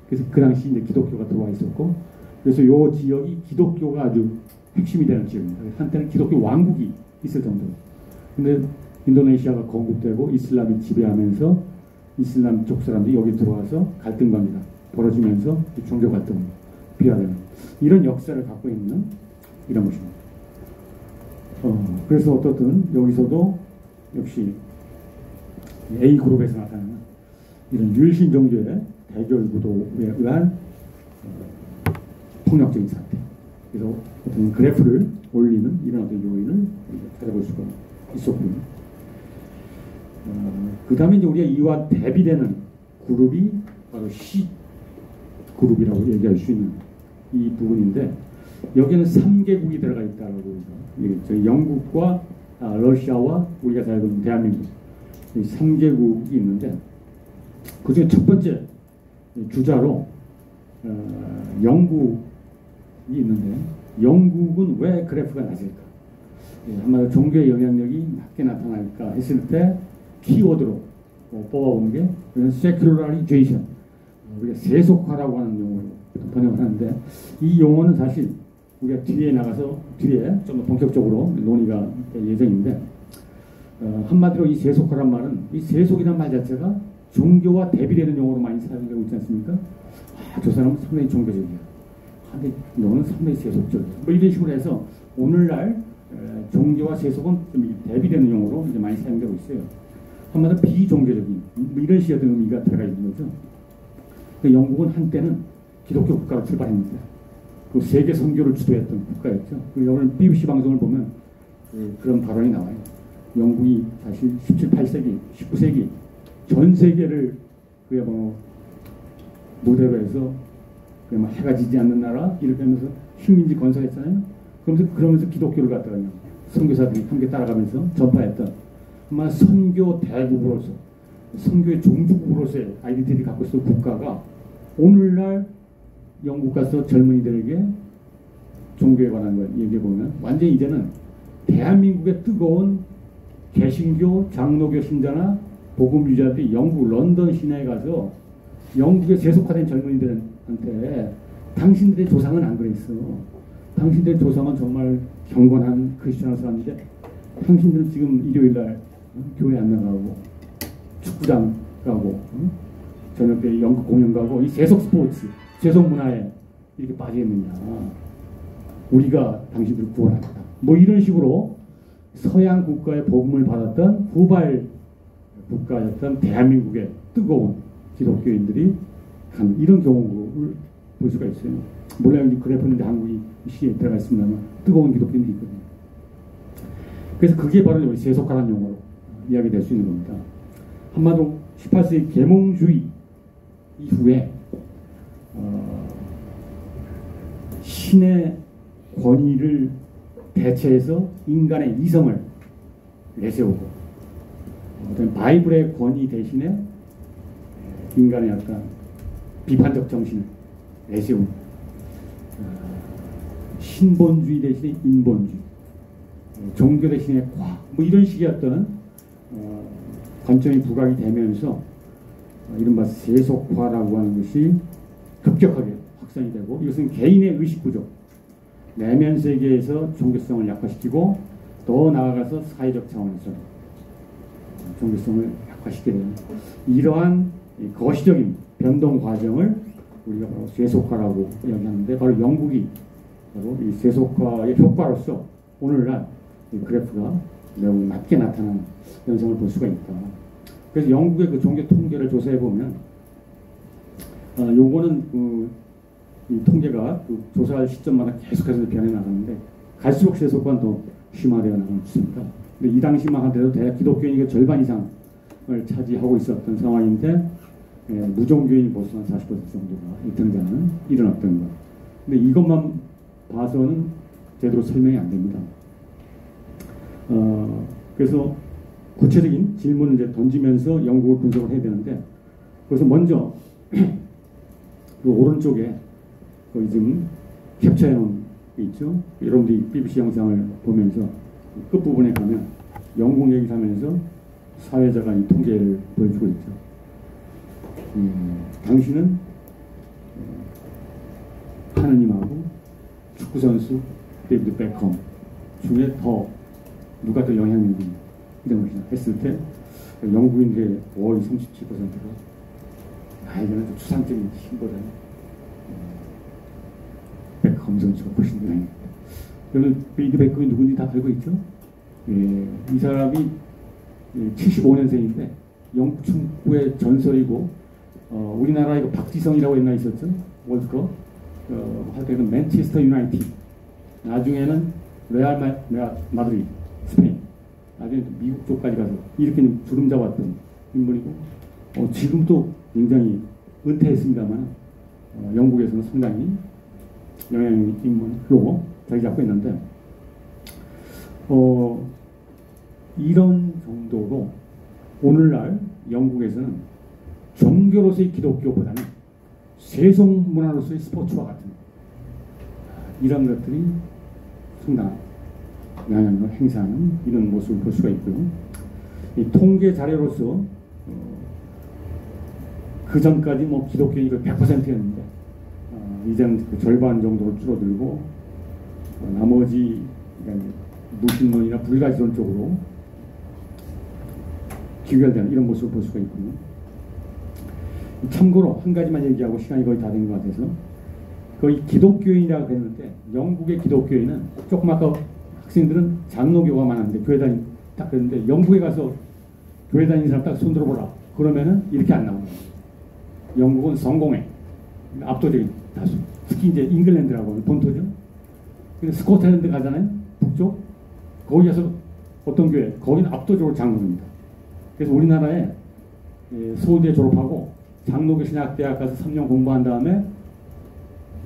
그래서 그 당시 이제 기독교가 들어와 있었고 그래서 이 지역이 기독교가 아주 핵심이 되는 지역입니다. 한때는 기독교 왕국이 있을 정도로. 근데 인도네시아가 건국되고 이슬람이 지배하면서 이슬람 쪽 사람들이 여기 들어와서 갈등갑니다. 벌어지면서 종교 활동을 비화되는 이런 역사를 갖고 있는 이런 것입니다. 그래서 어떻든 여기서도 역시 A그룹에서 나타나는 이런 율신 종교의 대결 구도에 의한 폭력적인 사태. 그래서 어떤 그래프를 올리는 이런 어떤 요인을 찾아볼 수가 있었고요. 그 다음에 이제 우리가 이와 대비되는 그룹이 바로 C 그룹이라고 얘기할 수 있는 이 부분인데, 여기는 3개국이 들어가 있다고 저희 영국과 러시아와 우리가 살고 있는 대한민국 이 3개국이 있는데, 그중에 첫 번째 주자로 영국이 있는데, 영국은 왜 그래프가 낮을까? 한마디로 종교의 영향력이 낮게 나타날까 했을 때 키워드로 뽑아온 게 secularization, 우리가 세속화라고 하는 용어로 번역을 하는데, 이 용어는 사실 우리가 뒤에 좀 더 본격적으로 논의가 될 예정인데, 한마디로 이 세속화란 말은, 이 세속이란 말 자체가 종교와 대비되는 용어로 많이 사용되고 있지 않습니까? 저 사람은 상당히 종교적이야. 근데 너는 상당히 세속적이야. 뭐 이런 식으로 해서 오늘날 종교와 세속은 좀 대비되는 용어로 이제 많이 사용되고 있어요. 한마디로 비종교적인 뭐 이런 식의 어떤 의미가 들어가 있는 거죠. 영국은 한때는 기독교 국가로 출발했는데 그 세계 선교를 주도했던 국가였죠. 오늘 BBC 방송을 보면 그런 발언이 나와요. 영국이 사실 17, 18세기, 19세기 전 세계를 그야말로 모델로 해서 그야말로 해가 지지 않는 나라 이렇게 하면서 식민지 건설했잖아요. 그러면서 기독교를 갖다가 선교사들이 함께 따라가면서 전파했던 아마 선교 대국으로서 선교의 종주국으로서의 아이덴티티를 갖고 있었던 국가가 오늘날 영국 가서 젊은이들에게 종교에 관한 걸 얘기해 보면 완전히 이제는 대한민국의 뜨거운 개신교, 장로교 신자나 복음 유자들이 영국 런던 시내에 가서 영국에 세속화된 젊은이들한테 당신들의 조상은 안 그랬어. 당신들의 조상은 정말 경건한 크리스천한 사람인데 당신들은 지금 일요일날 교회 안 나가고 축구장 가고 저녁 때 연극 공연 가고 이 세속 스포츠, 세속 문화에 이렇게 빠져 있느냐. 우리가 당신들을 구원하겠다. 뭐 이런 식으로 서양 국가의 복음을 받았던 후발 국가였던 대한민국의 뜨거운 기독교인들이 한 이런 경우를 볼 수가 있어요. 물론 여기 그래프는 한국이 시에 들어가 있습니다만 뜨거운 기독교인들이 있거든요. 그래서 그게 바로 세속화라는 용어로 이야기될 수 있는 겁니다. 한마디로 18세기 계몽주의 이후에 신의 권위를 대체해서 인간의 이성을 내세우고 어떤 바이블의 권위 대신에 인간의 약간 비판적 정신을 내세우고 신본주의 대신에 인본주의, 종교 대신에 과학, 뭐 이런 식의 어떤 관점이 부각이 되면서 이른바 세속화라고 하는 것이 급격하게 확산이 되고, 이것은 개인의 의식구조, 내면 세계에서 종교성을 약화시키고 더 나아가서 사회적 차원에서 종교성을 약화시키게 되는 이러한 거시적인 변동 과정을 우리가 바로 세속화라고 이야기하는데, 바로 영국이 바로 이 세속화의 효과로서 오늘날 이 그래프가 매우 낮게 나타나는 현상을 볼 수가 있다. 그래서 영국의 그 종교 통계를 조사해 보면, 요거는 이 통계가 그 조사할 시점마다 계속해서 변해 나가는데 갈수록 세속화는 더 심화되어 나가고 있습니다. 근데 이 당시만 하더라도 대학 기독교인이 절반 이상을 차지하고 있었던 상황인데, 무종교인이 벌써 한 40% 정도가 이 등장은 일어났던 것. 근데 이것만 봐서는 제대로 설명이 안 됩니다. 그래서 구체적인 질문을 이제 던지면서 연구를 분석을 해야 되는데, 그래서 먼저 그 오른쪽에 그 지금 캡처해 놓은 게 있죠. 여러분들이 BBC 영상을 보면서 끝부분에 가면 영국 얘기를 하면서 사회자가 이 통계를 보여주고 있죠. 당신은 하느님하고 축구선수 데이비드 베컴 중에 더 누가 더 영향력이 이런 것이냐 했을 때 영국인들의 거의 37%가 이거는 좀 추상적인 힘보다는 베컴 선수가 훨씬 유명해요. 여러분 데이비드 베컴이 누군지 다 알고 있죠? 예, 이 사람이 75년생인데 영국 축구의 전설이고 우리나라에 그 박지성이라고 옛날에 있었죠? 월드컵 할 때는 맨체스터 유나이티드, 나중에는 레알 마드리드, 스페인, 나중에 미국 쪽까지 가서 이렇게 주름 잡았던 인물이고 지금도 굉장히 은퇴했습니다만 영국에서는 상당히 영향 인물로 자리 잡고 있는데 이런 정도로 오늘날 영국에서는 종교로서의 기독교보다는 세속문화로서의 스포츠와 같은 이런 것들이 상당한 영향을 행사하는 이런 모습을 볼 수가 있고요. 이 통계 자료로서 그 전까지 뭐 기독교인이 100%였는데 이제는 그 절반 정도로 줄어들고 나머지 그러니까 무신론이나 불가지론 쪽으로 귀결되는 이런 모습을 볼 수가 있군요. 참고로 한 가지만 얘기하고 시간이 거의 다 된 것 같아서 거의 기독교인이라고 했는데 영국의 기독교인은 조금 아까 학생들은 장로교가 많았는데 교회 다니 딱 그랬는데 영국에 가서 교회 다니는 사람 딱 손 들어보라 그러면은 이렇게 안 나오는 거예요. 영국은 성공회 압도적인 다수, 특히 이제 잉글랜드라고 하는 본토죠. 근데 스코틀랜드 가잖아요, 북쪽. 거기 가서 어떤 교회, 거기는 압도적으로 장로입니다. 그래서 우리나라에 서울대 졸업하고 장로교 신학대학 가서 3년 공부한 다음에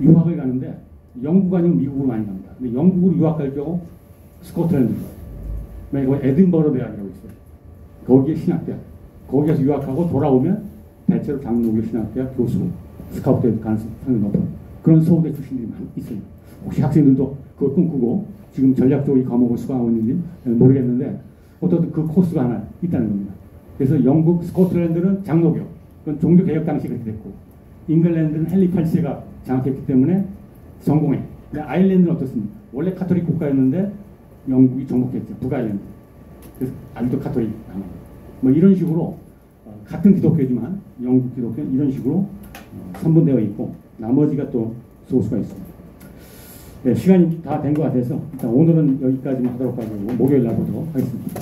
유학을 가는데 영국 아니면 미국으로 많이 갑니다. 근데 영국으로 유학 갈 경우 스코틀랜드, 거기 에든버러 대학이라고 있어요. 거기에 신학대학. 거기 가서 유학하고 돌아오면 대체로 장로교 신학대학 교수, 스카우트 될 가능성이 상당히 높은 그런 서울대 출신들이 많이 있어요. 혹시 학생들도 그걸 꿈꾸고 지금 전략적으로 이 과목을 수강하고 있는지 모르겠는데 어떻든 그 코스가 하나 있다는 겁니다. 그래서 영국, 스코틀랜드는 장로교, 그건 종교개혁 당시 그렇게 됐고 잉글랜드는 헨리 8세가 장악했기 때문에 성공해. 근데 아일랜드는 어떻습니까? 원래 카톨릭 국가였는데 영국이 정복했죠. 북아일랜드. 그래서 아직도 카톨릭. 뭐 이런 식으로 같은 기독교지만 영국 기독교는 이런 식으로 선분되어 있고 나머지가 또 소수가 있습니다. 네, 시간이 다 된 것 같아서 일단 오늘은 여기까지만 하도록 하고 목요일 날 보도록 하겠습니다.